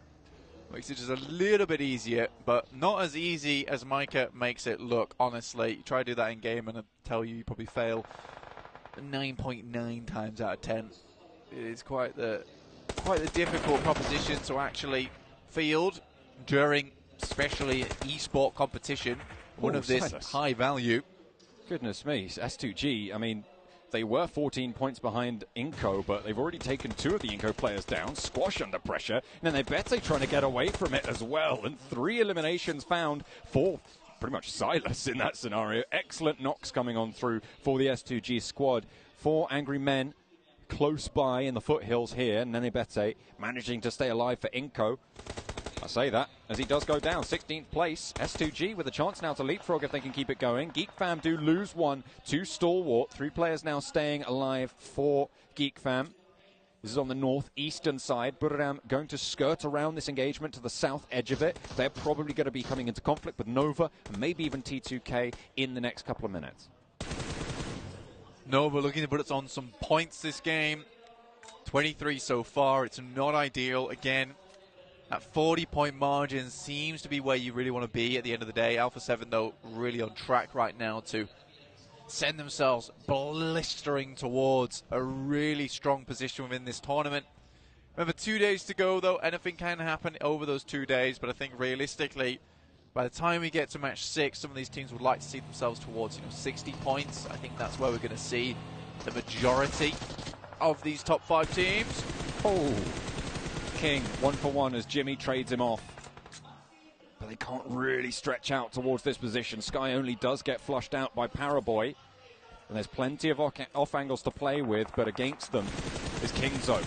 [SPEAKER 2] Makes it just a little bit easier, but not as easy as Micah makes it look, honestly. You try to do that in game and I tell you probably fail 9.9 times out of 10. It is quite the difficult proposition to actually field during, especially esport competition, one of this high value.
[SPEAKER 1] Goodness me, S2G, I mean, they were 14 points behind Inco, but they've already taken 2 of the Inco players down. Squash under pressure, and then they Bete trying to get away from it as well. And 3 eliminations found for pretty much Silas in that scenario. Excellent knocks coming on through for the S2G squad. 4 angry men close by in the foothills here. And then Bete managing to stay alive for Inco. I say that as he does go down. 16th place. S2G with a chance now to leapfrog if they can keep it going. Geek Fam do lose one to Stalwart. 3 players now staying alive for Geek Fam. This is on the northeastern side. Buriram going to skirt around this engagement to the south edge of it. They're probably going to be coming into conflict with Nova and maybe even T2K in the next couple of minutes.
[SPEAKER 2] Nova looking to put us on some points this game. 23 so far. It's not ideal. Again, that 40-point margin seems to be where you really want to be at the end of the day. Alpha 7, though, really on track right now to send themselves blistering towards a really strong position within this tournament. Remember, 2 days to go, though. Anything can happen over those 2 days, but I think realistically, by the time we get to match 6, some of these teams would like to see themselves towards 60 points. I think that's where we're going to see the majority of these top 5 teams.
[SPEAKER 1] Oh, King 1 for 1 as Jimmy trades him off. But they can't really stretch out towards this position. Sky only does get flushed out by Paraboy. And there's plenty of off angles to play with, but against them is Kingzo.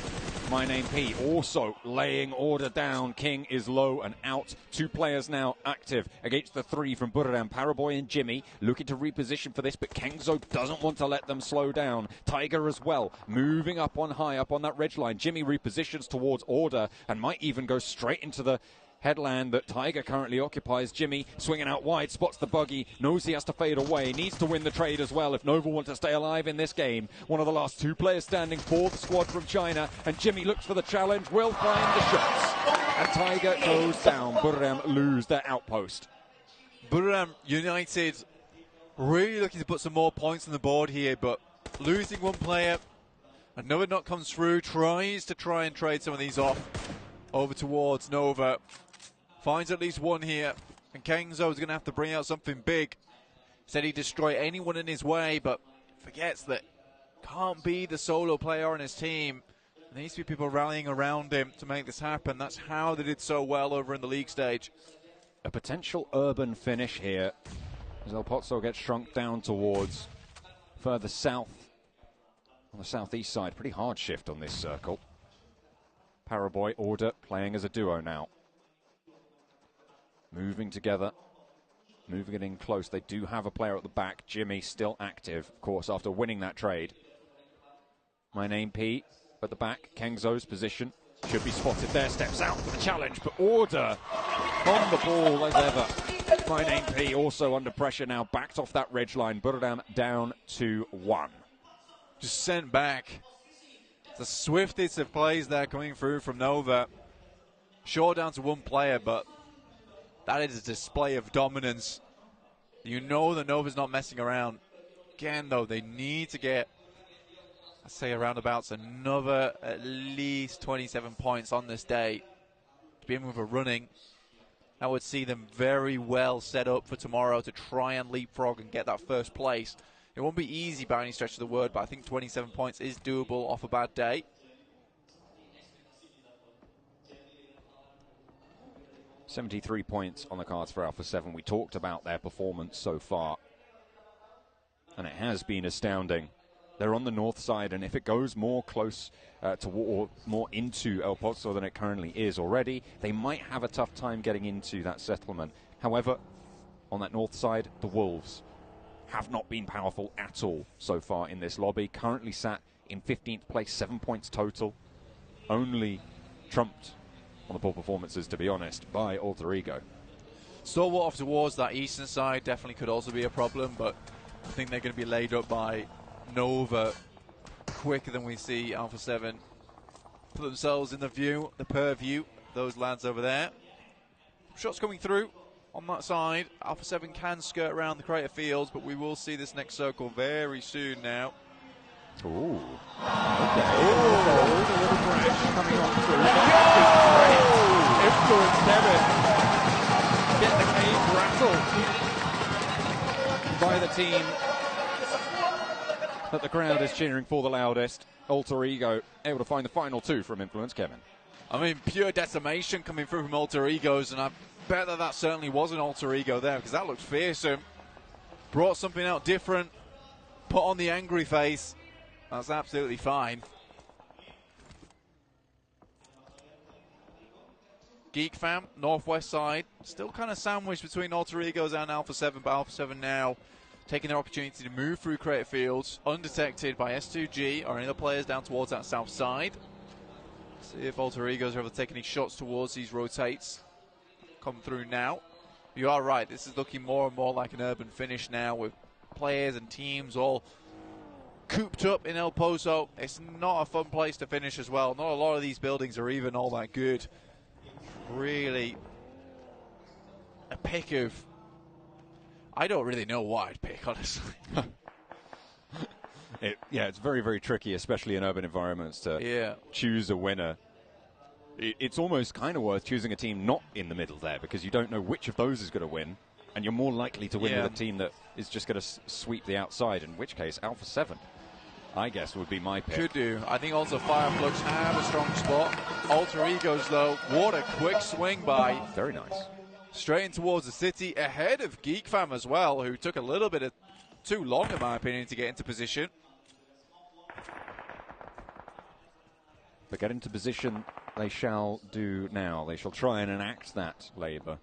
[SPEAKER 1] My Name P also laying order down. King is low and out. 2 players now active against the 3 from Buriram. Paraboy and Jimmy looking to reposition for this, but Kingzo doesn't want to let them slow down. Tiger as well, moving up on high, up on that ridge line. Jimmy repositions towards order and might even go straight into the headland that Tiger currently occupies. Jimmy swinging out wide, spots the buggy, knows he has to fade away, needs to win the trade as well if Nova want to stay alive in this game. One of the last 2 players standing for the squad from China, and Jimmy looks for the challenge, will find the shots. And Tiger goes down. Buriram lose their outpost.
[SPEAKER 2] Buriram United really looking to put some more points on the board here, but losing 1 player, another knock comes through, tries to trade some of these off over towards Nova. Finds at least 1 here, and Kengzo is going to have to bring out something big. Said he'd destroy anyone in his way, but forgets that can't be the solo player on his team. There needs to be people rallying around him to make this happen. That's how they did so well over in the league stage.
[SPEAKER 1] A potential urban finish here as El Pozo gets shrunk down towards further south on the southeast side. Pretty hard shift on this circle. Paraboy, Order playing as a duo now. Moving together, moving it in close. They do have a player at the back. Jimmy still active, of course, after winning that trade. My Name P at the back. Kengzo's position should be spotted there. Steps out for the challenge, but Order on the ball as ever. My Name P also under pressure now, backed off that ridge line. Buriram down to 1.
[SPEAKER 2] Just sent back. The swiftest of plays there coming through from Nova. Sure, down to 1 player, but that is a display of dominance. You know that Nova's not messing around. Again, though, they need to get, I'd say, around about another at least 27 points on this day to begin with a running. That would see them very well set up for tomorrow to try and leapfrog and get that first place. It won't be easy by any stretch of the word, but I think 27 points is doable off a bad day.
[SPEAKER 1] 73 points on the cards for Alpha 7. We talked about their performance so far, and it has been astounding. They're on the north side, and if it goes more close or more into El Pozo than it currently is already, they might have a tough time getting into that settlement. However, on that north side, the Wolves have not been powerful at all so far in this lobby. Currently sat in 15th place, 7 points total. Only trumped on the poor performances, to be honest, by Alter Ego.
[SPEAKER 2] Stalwart off towards that eastern side definitely could also be a problem, but I think they're going to be laid up by Nova quicker than we see Alpha 7 put themselves in the purview, those lads over there. Shots coming through on that side. Alpha 7 can skirt around the crater fields, but we will see this next circle very soon now.
[SPEAKER 1] Ooh. Okay. A little crash coming on through. Influence Kevin. Get the cage rattled by the team that the crowd is cheering for the loudest. Alter Ego able to find the final 2 from Influence Kevin.
[SPEAKER 2] I mean, pure decimation coming through from Alter Egos, and I bet that certainly was an Alter Ego there, because that looked fearsome. Brought something out different, put on the angry face. That's absolutely fine. Geek Fam, northwest side, still kind of sandwiched between Alter Egos and Alpha 7, but Alpha 7 now taking their opportunity to move through creative fields, undetected by S2G or any other players down towards that south side. See if Alter Egos are able to take any shots towards these rotates. Come through now. You are right, this is looking more and more like an urban finish now, with players and teams all cooped up in El Pozo. It's not a fun place to finish as well. Not a lot of these buildings are even all that good. Really a pick of... I don't really know what I'd pick, honestly.
[SPEAKER 1] Yeah, it's very, very tricky, especially in urban environments, to choose a winner. It's almost kind of worth choosing a team not in the middle there, because you don't know which of those is going to win, and you're more likely to win with a team that is just going to sweep the outside, in which case Alpha 7, I guess, would be my pick.
[SPEAKER 2] Could do. I think also Fireflux have a strong spot. Alter Egos, though, what a quick swing by.
[SPEAKER 1] Very nice.
[SPEAKER 2] Straight in towards the city, ahead of Geek Fam as well, who took a little bit of too long, in my opinion, to get into position.
[SPEAKER 1] But get into position they shall do now. They shall try and enact that labour.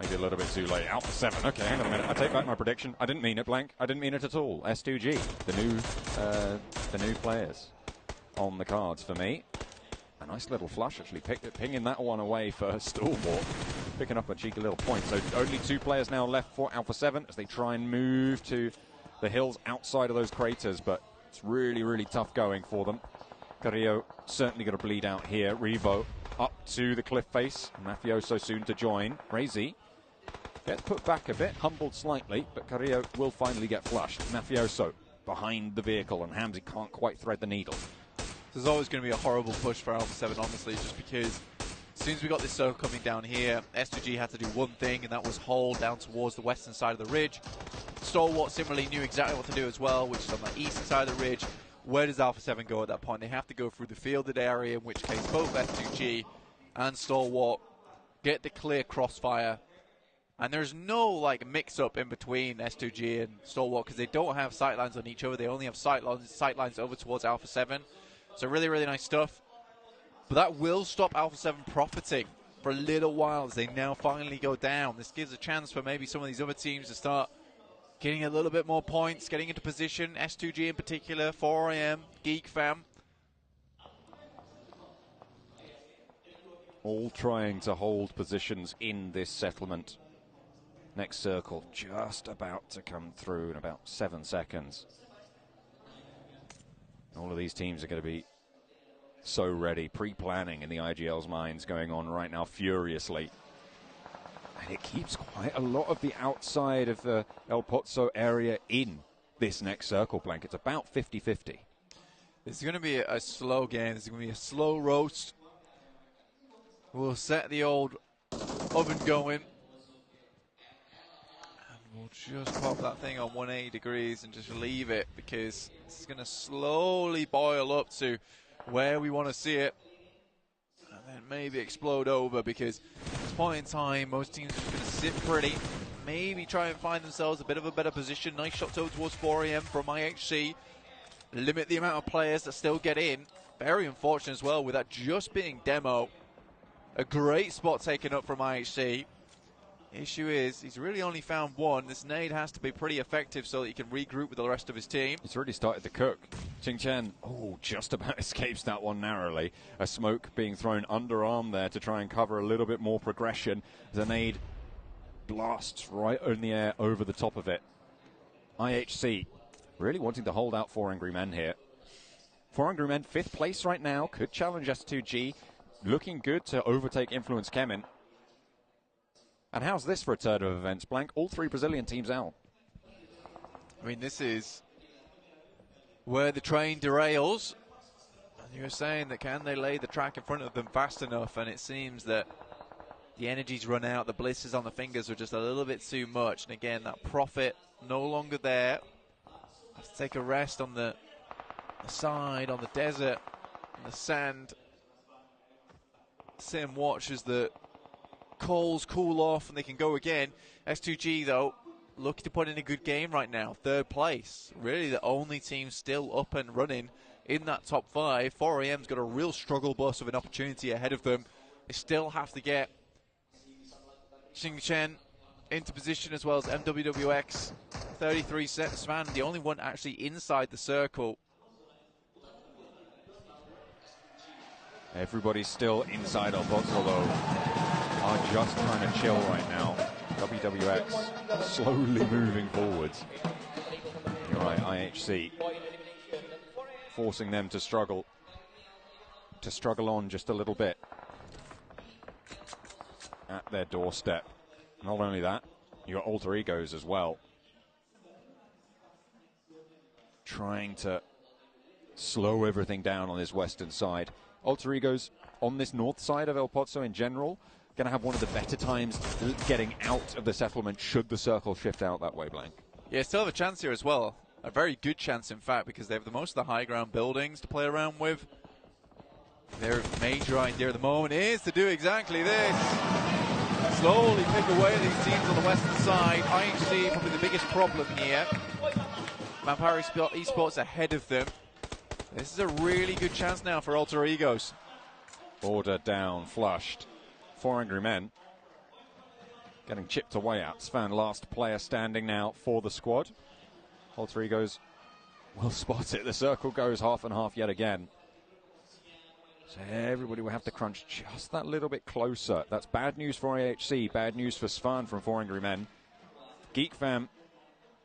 [SPEAKER 1] Maybe a little bit too late. Alpha 7. Okay, hang on a minute. I take back my prediction. I didn't mean it, Blank. I didn't mean it at all. S2G, the new players on the cards for me. A nice little flush, actually, pinging that one away for Stalwart. Picking up a cheeky little point. So only 2 players now left for Alpha 7 as they try and move to the hills outside of those craters, but it's really, really tough going for them. Carrillo certainly going to bleed out here. Revo up to the cliff face. Mafioso soon to join. Crazy gets put back a bit, humbled slightly, but Carrillo will finally get flushed. Mafioso behind the vehicle, and Hamzy can't quite thread the needle.
[SPEAKER 2] There's always going to be a horrible push for Alpha 7, honestly, just because as soon as we got this circle coming down here, S2G had to do one thing, and that was hold down towards the western side of the ridge. Stalwart similarly knew exactly what to do as well, which is on the eastern side of the ridge. Where does Alpha 7 go at that point? They have to go through the fielded area, in which case both S2G and Stalwart get the clear crossfire. And there's no like mix-up in between S2G and Stalwart, because they don't have sightlines on each other. They only have sightlines over towards Alpha 7. So really, really nice stuff. But that will stop Alpha 7 profiting for a little while as they now finally go down. This gives a chance for maybe some of these other teams to start getting a little bit more points, getting into position. S2G in particular, 4am, Geek Fam.
[SPEAKER 1] All trying to hold positions in this settlement. Next circle just about to come through in about 7 seconds. All of these teams are going to be so ready, pre-planning in the IGL's minds going on right now furiously. And it keeps quite a lot of the outside of the El Pozo area in this next circle, Blank. It's about 50-50.
[SPEAKER 2] It's going to be a slow game. It's going to be a slow roast. We'll set the old oven going. We'll just pop that thing on 180 degrees and just leave it, because it's going to slowly boil up to where we want to see it, and then maybe explode over, because at this point in time, most teams are just going to sit pretty, maybe try and find themselves a bit of a better position. Nice shots over towards 4am from IHC. Limit the amount of players that still get in. Very unfortunate as well with that just being demo. A great spot taken up from IHC. Issue is, he's really only found one. This nade has to be pretty effective so that he can regroup with the rest of his team.
[SPEAKER 1] He's already started to cook. Ching Chen, just about escapes that one narrowly. A smoke being thrown underarm there to try and cover a little bit more progression. The nade blasts right in the air over the top of it. IHC really wanting to hold out 4 Angry Men here. 4 Angry Men, 5th place right now. Could challenge S2G. Looking good to overtake Influence Kemin. And how's this for a turn of events, Blank? All 3 Brazilian teams out.
[SPEAKER 2] I mean, this is where the train derails. And you're saying that can they lay the track in front of them fast enough? And it seems that the energy's run out. The blisters on the fingers are just a little bit too much. And again, that profit no longer there. Have to take a rest on the side, on the desert, on the sand. Sit and watch as the coals cool off and they can go again. S2G, though, looking to put in a good game right now. 3rd place. Really the only team still up and running in that top 5. 4am's got a real struggle bus of an opportunity ahead of them. They still have to get Xing Chen into position as well as MWWX. 33 Svan, the only one actually inside the circle.
[SPEAKER 1] Everybody's still inside our box, although are just trying to chill right now. WWX slowly moving forwards. You're right, IHC forcing them to struggle on just a little bit at their doorstep. Not only that, you got Alter Egos as well, trying to slow everything down on this western side. Alter Egos on this north side of El Pozo in general going to have one of the better times getting out of the settlement should the circle shift out that way, Blank.
[SPEAKER 2] Yeah, still have a chance here as well. A very good chance, in fact, because they have the most of the high ground buildings to play around with. Their major idea at the moment is to do exactly this. Slowly pick away these teams on the western side. IHC probably the biggest problem here. Vampire Esports ahead of them. This is a really good chance now for Alter Egos.
[SPEAKER 1] Order down, flushed. 4 angry men getting chipped away at. Svan, last player standing now for the squad. Alter Egos will spot it. The circle goes half and half yet again. So everybody will have to crunch just that little bit closer. That's bad news for IHC, bad news for Svan from 4 angry men. Geek Fam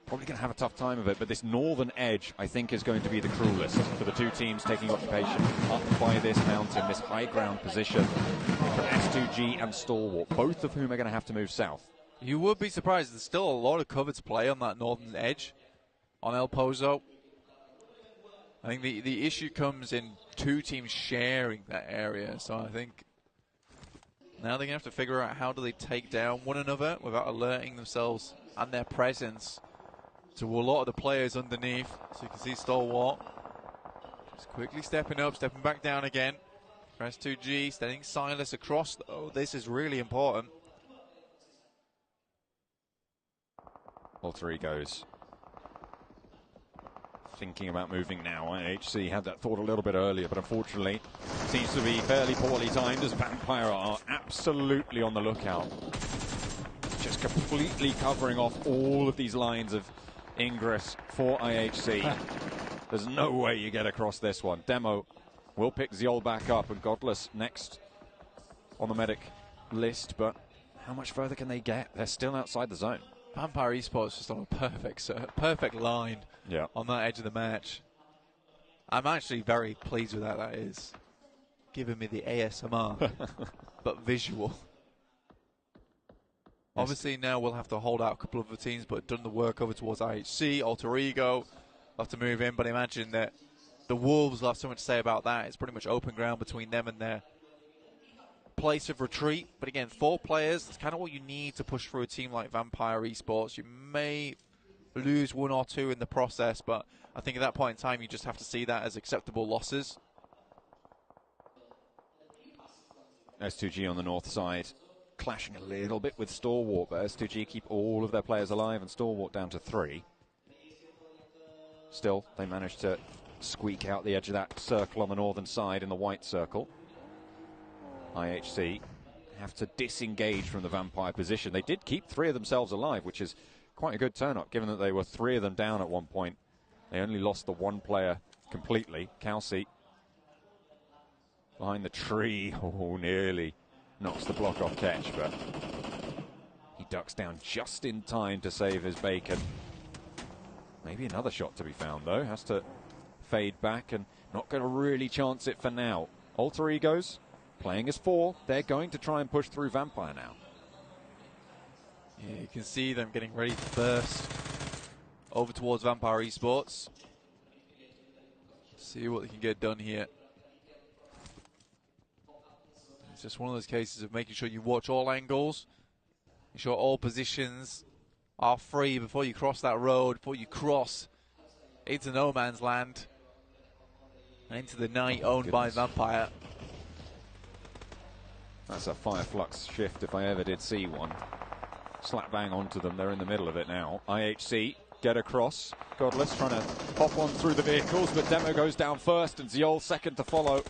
[SPEAKER 1] probably going to have a tough time of it, but this northern edge, I think, is going to be the cruelest for the two teams taking occupation up by this mountain, this high ground position from S2G and Stalwart, both of whom are going to have to move south.
[SPEAKER 2] You would be surprised. There's still a lot of cover to play on that northern edge on El Pozo. I think the issue comes in two teams sharing that area, so I think now they're going to have to figure out how do they take down one another without alerting themselves and their presence to a lot of the players underneath. So you can see Stalwart just quickly stepping up, stepping back down again. Press 2G, sending Silas across. Oh, this is really important.
[SPEAKER 1] Alter Egos thinking about moving now. IHC had that thought a little bit earlier, but unfortunately seems to be fairly poorly timed as Vampire are absolutely on the lookout. Just completely covering off all of these lines of ingress for IHC. There's no way you get across this one. Demo will pick Ziol back up, and Godless next on the medic list, but how much further can they get? They're still outside the zone.
[SPEAKER 2] Vampire Esports just on a perfect line on that edge of the match. I'm actually very pleased with that. That is giving me the ASMR, but visual. Obviously now we'll have to hold out a couple of the teams, but done the work over towards IHC, Alter Ego, have to move in, but imagine that the Wolves will have so much to say about that. It's pretty much open ground between them and their place of retreat. But again, 4 players, that's kind of what you need to push through a team like Vampire Esports. You may lose 1 or 2 in the process, but I think at that point in time you just have to see that as acceptable losses.
[SPEAKER 1] S2G on the north side clashing a little bit with Stalwart, but S2G keep all of their players alive and Stalwart down to 3. Still, they managed to squeak out the edge of that circle on the northern side in the white circle. IHC have to disengage from the Vampire position. They did keep 3 of themselves alive, which is quite a good turn-up, given that they were 3 of them down at one point. They only lost the 1 player completely. Kelsey behind the tree. Oh, nearly knocks the block off Ketch, but he ducks down just in time to save his bacon. Maybe another shot to be found, though. Has to fade back and not going to really chance it for now. Alter Egos playing as 4. They're going to try and push through Vampire now.
[SPEAKER 2] Yeah, you can see them getting ready to burst over towards Vampire Esports. See what they can get done here. It's just one of those cases of making sure you watch all angles, make sure all positions are free before you cross that road, before you cross into no man's land and into the night owned by Vampire.
[SPEAKER 1] That's a Fireflux shift if I ever did see one. Slap bang onto them. They're in the middle of it now. IHC get across. Godless trying to hop on through the vehicles, but Demo goes down first and Ziol second to follow.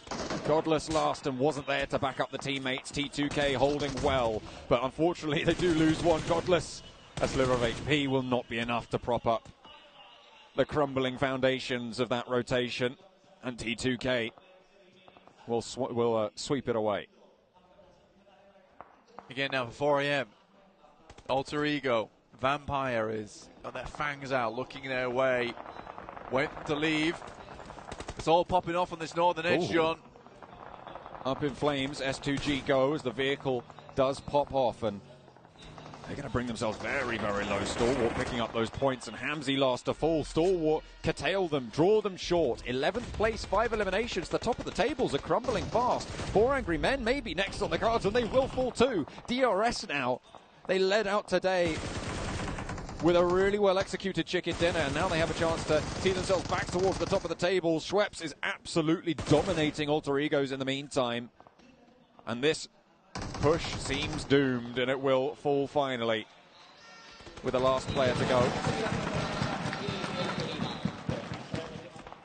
[SPEAKER 1] Godless last and wasn't there to back up the teammates. T2K holding well, but unfortunately they do lose one. Godless, a sliver of HP will not be enough to prop up the crumbling foundations of that rotation, and T2K will sweep it away.
[SPEAKER 2] Again now for 4 AM. Alter Ego. Vampire is got their fangs out, looking their way. Waiting to leave. It's all popping off on this northern edge, John.
[SPEAKER 1] Up in flames, S2G goes. The vehicle does pop off, and they're going to bring themselves very, very low. Stalwart picking up those points, and Hamzy last to fall. Stalwart curtail them, draw them short. 11th place, 5 eliminations. The top of the tables are crumbling fast. 4 Angry Men may be next on the cards, and they will fall too. DRS now. They led out today with a really well-executed chicken dinner, and now they have a chance to see themselves back towards the top of the table. Schweppes is absolutely dominating Alter Egos in the meantime, and this push seems doomed, and it will fall finally with the last player to go.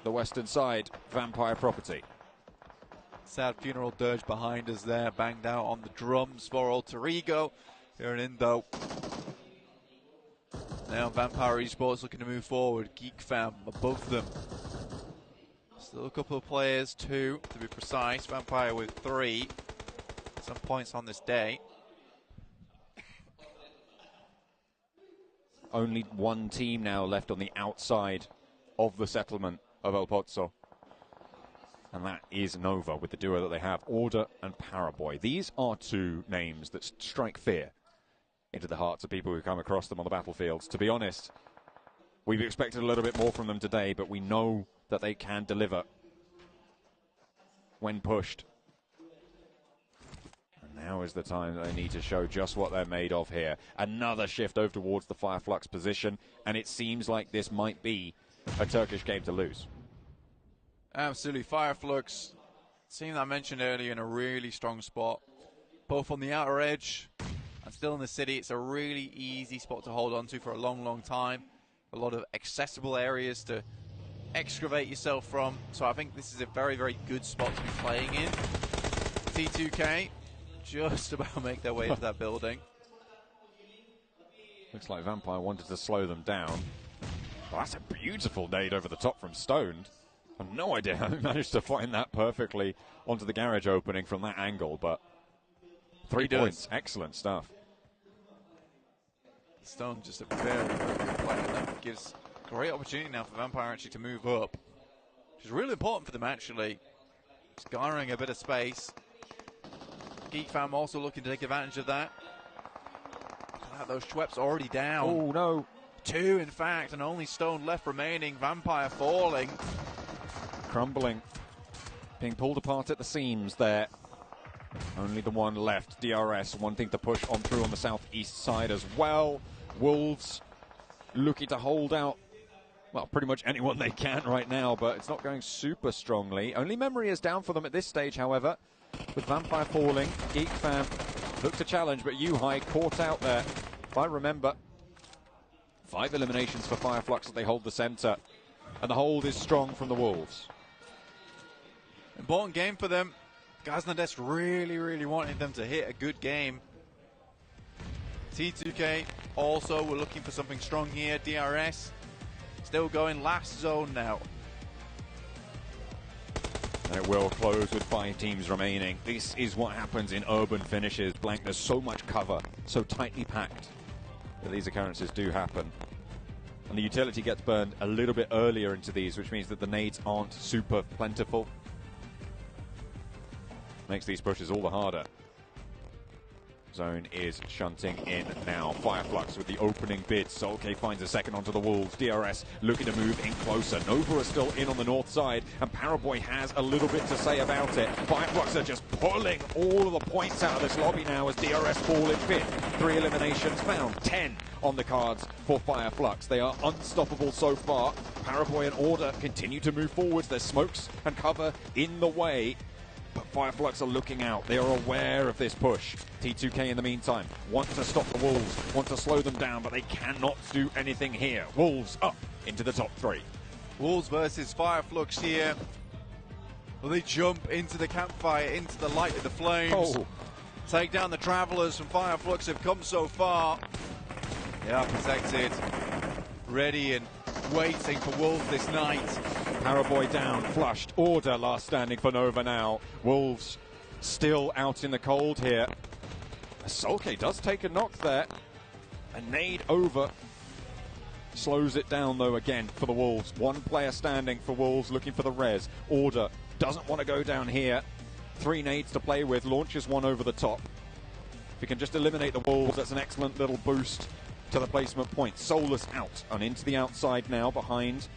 [SPEAKER 1] The western side, Vampire property.
[SPEAKER 2] Sad funeral dirge behind us there, banged out on the drums for Alter Ego. Here in Indo. Now Vampire Esports looking to move forward. Geek Fam above them. Still a couple of players, 2 to be precise. Vampire with 3. Some points on this day.
[SPEAKER 1] Only one team now left on the outside of the settlement of El Pozo. And that is Nova with the duo that they have, Order and Paraboy. These are 2 names that strike fear into the hearts of people who come across them on the battlefields. To be honest, we've expected a little bit more from them today, but we know that they can deliver when pushed. And now is the time that they need to show just what they're made of here. Another shift over towards the Fireflux position, and it seems like this might be a Turkish game to lose.
[SPEAKER 2] Absolutely. Fireflux, team that I mentioned earlier, in a really strong spot, both on the outer edge and still in the city. It's a really easy spot to hold on to for a long, long time. A lot of accessible areas to excavate yourself from. So I think this is a very, very good spot to be playing in. T2K just about make their way into that building.
[SPEAKER 1] Looks like Vampire wanted to slow them down. Well, that's a beautiful nade over the top from Stoned. I have no idea how he managed to find that perfectly onto the garage opening from that angle, but 3 points. Excellent stuff.
[SPEAKER 2] Stone just a very, very good player. That gives great opportunity now for Vampire actually to move up, which is really important for them actually. Just garnering a bit of space. Geek Fam also looking to take advantage of that. Those Schweppes already down.
[SPEAKER 1] Oh no.
[SPEAKER 2] 2 in fact, and only Stone left remaining. Vampire falling.
[SPEAKER 1] Crumbling. Being pulled apart at the seams there. Only the one left, DRS, wanting to push on through on the southeast side as well. Wolves looking to hold out, well, pretty much anyone they can right now, but it's not going super strongly. Only Memory is down for them at this stage, however, with Vampire falling. Geek Fam looked to challenge, but Yuhai caught out there. If I remember, 5 eliminations for Fireflux as they hold the center, and the hold is strong from the Wolves.
[SPEAKER 2] Important game for them. Gaznades really, really wanted them to hit a good game. T2K also were looking for something strong here. DRS still going last zone now.
[SPEAKER 1] And it will close with 5 teams remaining. This is what happens in urban finishes. Blank, there's so much cover, so tightly packed, that these occurrences do happen. And the utility gets burned a little bit earlier into these, which means that the nades aren't super plentiful. Makes these pushes all the harder. Zone is shunting in now. Fireflux with the opening bid. Solke finds a second onto the Wolves. DRS looking to move in closer. Nova is still in on the north side, and Paraboy has a little bit to say about it. Fireflux are just pulling all of the points out of this lobby now as DRS fall in fifth. 3 eliminations found. 10 on the cards for Fireflux. They are unstoppable so far. Paraboy and Order continue to move forwards. There's smokes and cover in the way, but Fireflux are looking out. They are aware of this push. T2K in the meantime want to stop the Wolves, want to slow them down, but they cannot do anything here. Wolves up into the top 3.
[SPEAKER 2] Wolves versus Fireflux here. Well, they jump into the campfire, into the light of the flames.
[SPEAKER 1] Oh.
[SPEAKER 2] Take down the Travelers from Fireflux have come so far. They are protected, ready and waiting for Wolves this night.
[SPEAKER 1] Paraboy down, flushed. Order last standing for Nova now. Wolves still out in the cold here. Solke does take a knock there. A nade over. Slows it down though again for the Wolves. One player standing for Wolves looking for the res. Order doesn't want to go down here. 3 nades to play with. Launches one over the top. If we can just eliminate the Wolves, that's an excellent little boost to the placement point. Solus out and into the outside now behind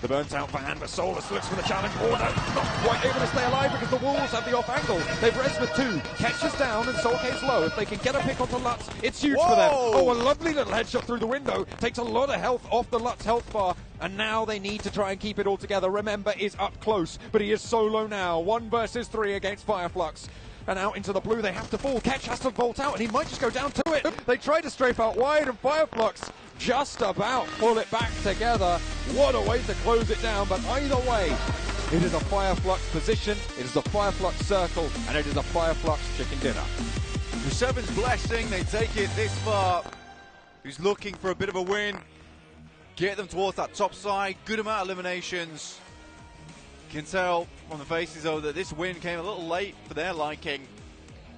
[SPEAKER 1] the burnt out van, but Solus looks for the challenge. Order not quite able to stay alive because the Wolves have the off angle. They've res for 2. Catches down and Solke's low. If they can get a pick onto Lutz, it's huge for them. Oh, a lovely little headshot through the window. Takes a lot of health off the Lutz health bar. And now they need to try and keep it all together. Remember, is up close, but he is solo now. 1 versus 3 against Fireflux. And out into the blue, they have to fall. Ketch has to vault out, and he might just go down to it. They try to strafe out wide, and Fireflux just about pull it back together. What a way to close it down, but either way, it is a Fireflux position, it is a Fireflux circle, and it is a Fireflux chicken dinner.
[SPEAKER 2] The 7's blessing, they take it this far. Who's looking for a bit of a win. Get them towards that top side. Good amount of eliminations. Can tell from the faces though that this win came a little late for their liking.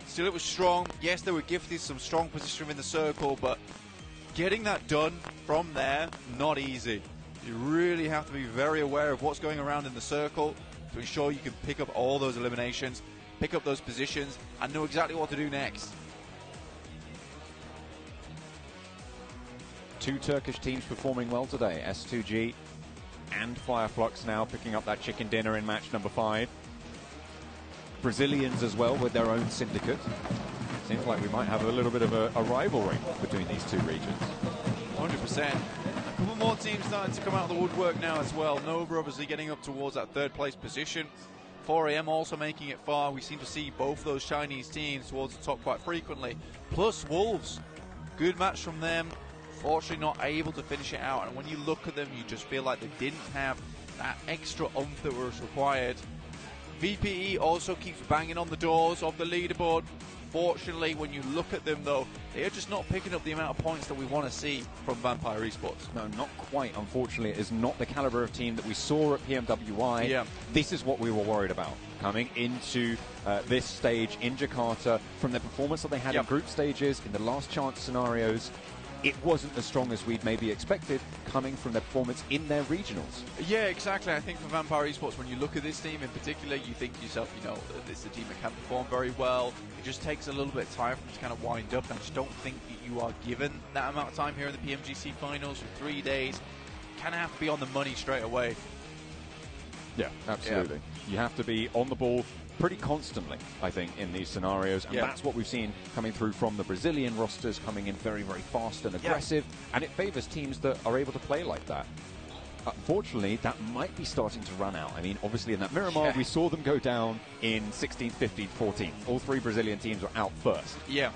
[SPEAKER 2] Still it was strong. Yes, they were gifted some strong position in the circle, but getting that done from there, not easy. You really have to be very aware of what's going around in the circle to ensure you can pick up all those eliminations, pick up those positions, and know exactly what to do next.
[SPEAKER 1] 2 Turkish teams performing well today. S2G and Fireflux now picking up that chicken dinner in match number 5. Brazilians as well with their own syndicate. Seems like we might have a little bit of a rivalry between these 2 regions.
[SPEAKER 2] 100%. A couple more teams starting to come out of the woodwork now as well. Nova obviously getting up towards that 3rd place position. 4AM also making it far. We seem to see both those Chinese teams towards the top quite frequently. Plus Wolves. Good match from them. Fortunately not able to finish it out, and when you look at them you just feel like they didn't have that extra oomph that was required. VPE also keeps banging on the doors of the leaderboard. Fortunately, when you look at them though, they are just not picking up the amount of points that we want to see from Vampire Esports.
[SPEAKER 1] No, not quite, unfortunately. It is not the caliber of team that we saw at PMWI.
[SPEAKER 2] Yeah.
[SPEAKER 1] This is what we were worried about coming into this stage in Jakarta. From the performance that they had in group stages, in the last chance scenarios, it wasn't as strong as we'd maybe expected coming from their performance in their regionals.
[SPEAKER 2] Yeah, exactly. I think for Vampire Esports, when you look at this team in particular, you think to yourself, you know, this is a team that can perform very well. It just takes a little bit of time for them to kind of wind up. And I just don't think that you are given that amount of time here in the Pmgc finals for 3 days. You kind of have to be on the money straight away.
[SPEAKER 1] Yeah, absolutely. Yeah. You have to be on the ball pretty constantly, I think, in these scenarios, and that's what we've seen coming through from the Brazilian rosters, coming in very, very fast and aggressive, and it favors teams that are able to play like that. Unfortunately, that might be starting to run out. I mean, obviously in that Miramar, we saw them go down in 16th, 15th, 14th. All 3 Brazilian teams were out first.
[SPEAKER 2] Yeah.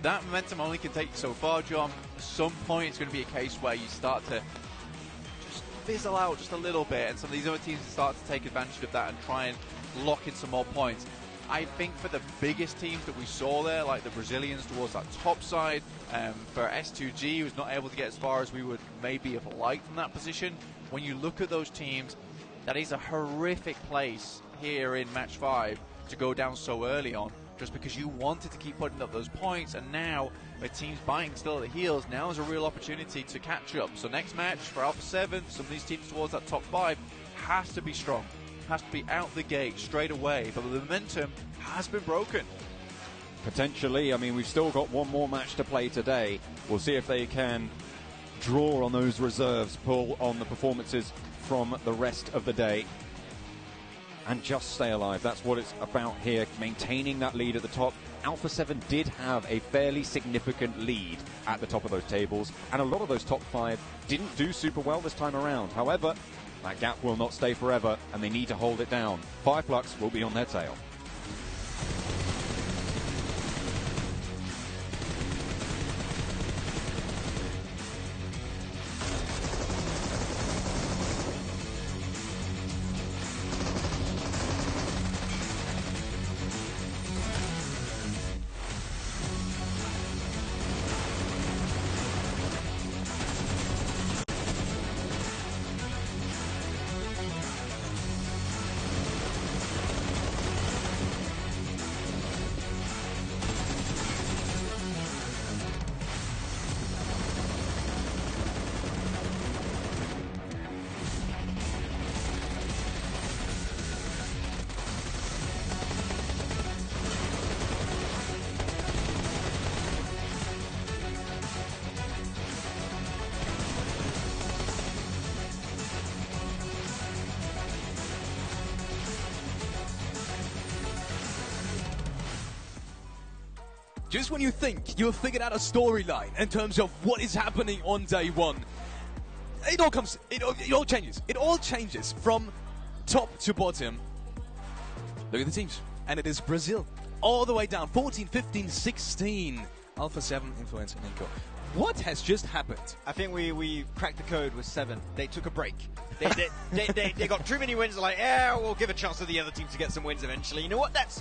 [SPEAKER 2] That momentum only can take you so far, John. At some point, it's going to be a case where you start to just fizzle out just a little bit, and some of these other teams start to take advantage of that and try and lock in some more points. I think for the biggest teams that we saw there, like the Brazilians towards that top side, for S2G, who was not able to get as far as we would maybe have liked from that position. When you look at those teams, that is a horrific place here in match 5 to go down so early on, just because you wanted to keep putting up those points, and now with teams biting still at the heels, now is a real opportunity to catch up. So next match for Alpha 7, some of these teams towards that top 5 has to be strong. Has to be out the gate straight away, but the momentum has been broken.
[SPEAKER 1] Potentially. I mean, we've still got one more match to play today. We'll see if they can draw on those reserves, pull on the performances from the rest of the day, and just stay alive. That's what it's about here, maintaining that lead at the top. Alpha 7 did have a fairly significant lead at the top of those tables, and a lot of those top 5 didn't do super well this time around. However, that gap will not stay forever, and they need to hold it down. Fireflux will be on their tail.
[SPEAKER 3] just when you think you've figured out a storyline in terms of what is happening on day one, it all changes. It all changes from top to bottom. Look at the teams. And it is Brazil all the way down. 14, 15, 16. Alpha 7, Influence, and Inco. What has just happened?
[SPEAKER 5] I think we cracked the code with 7. They took a break. They got too many wins. They're like, yeah, we'll give a chance to the other team to get some wins eventually. You know what? That's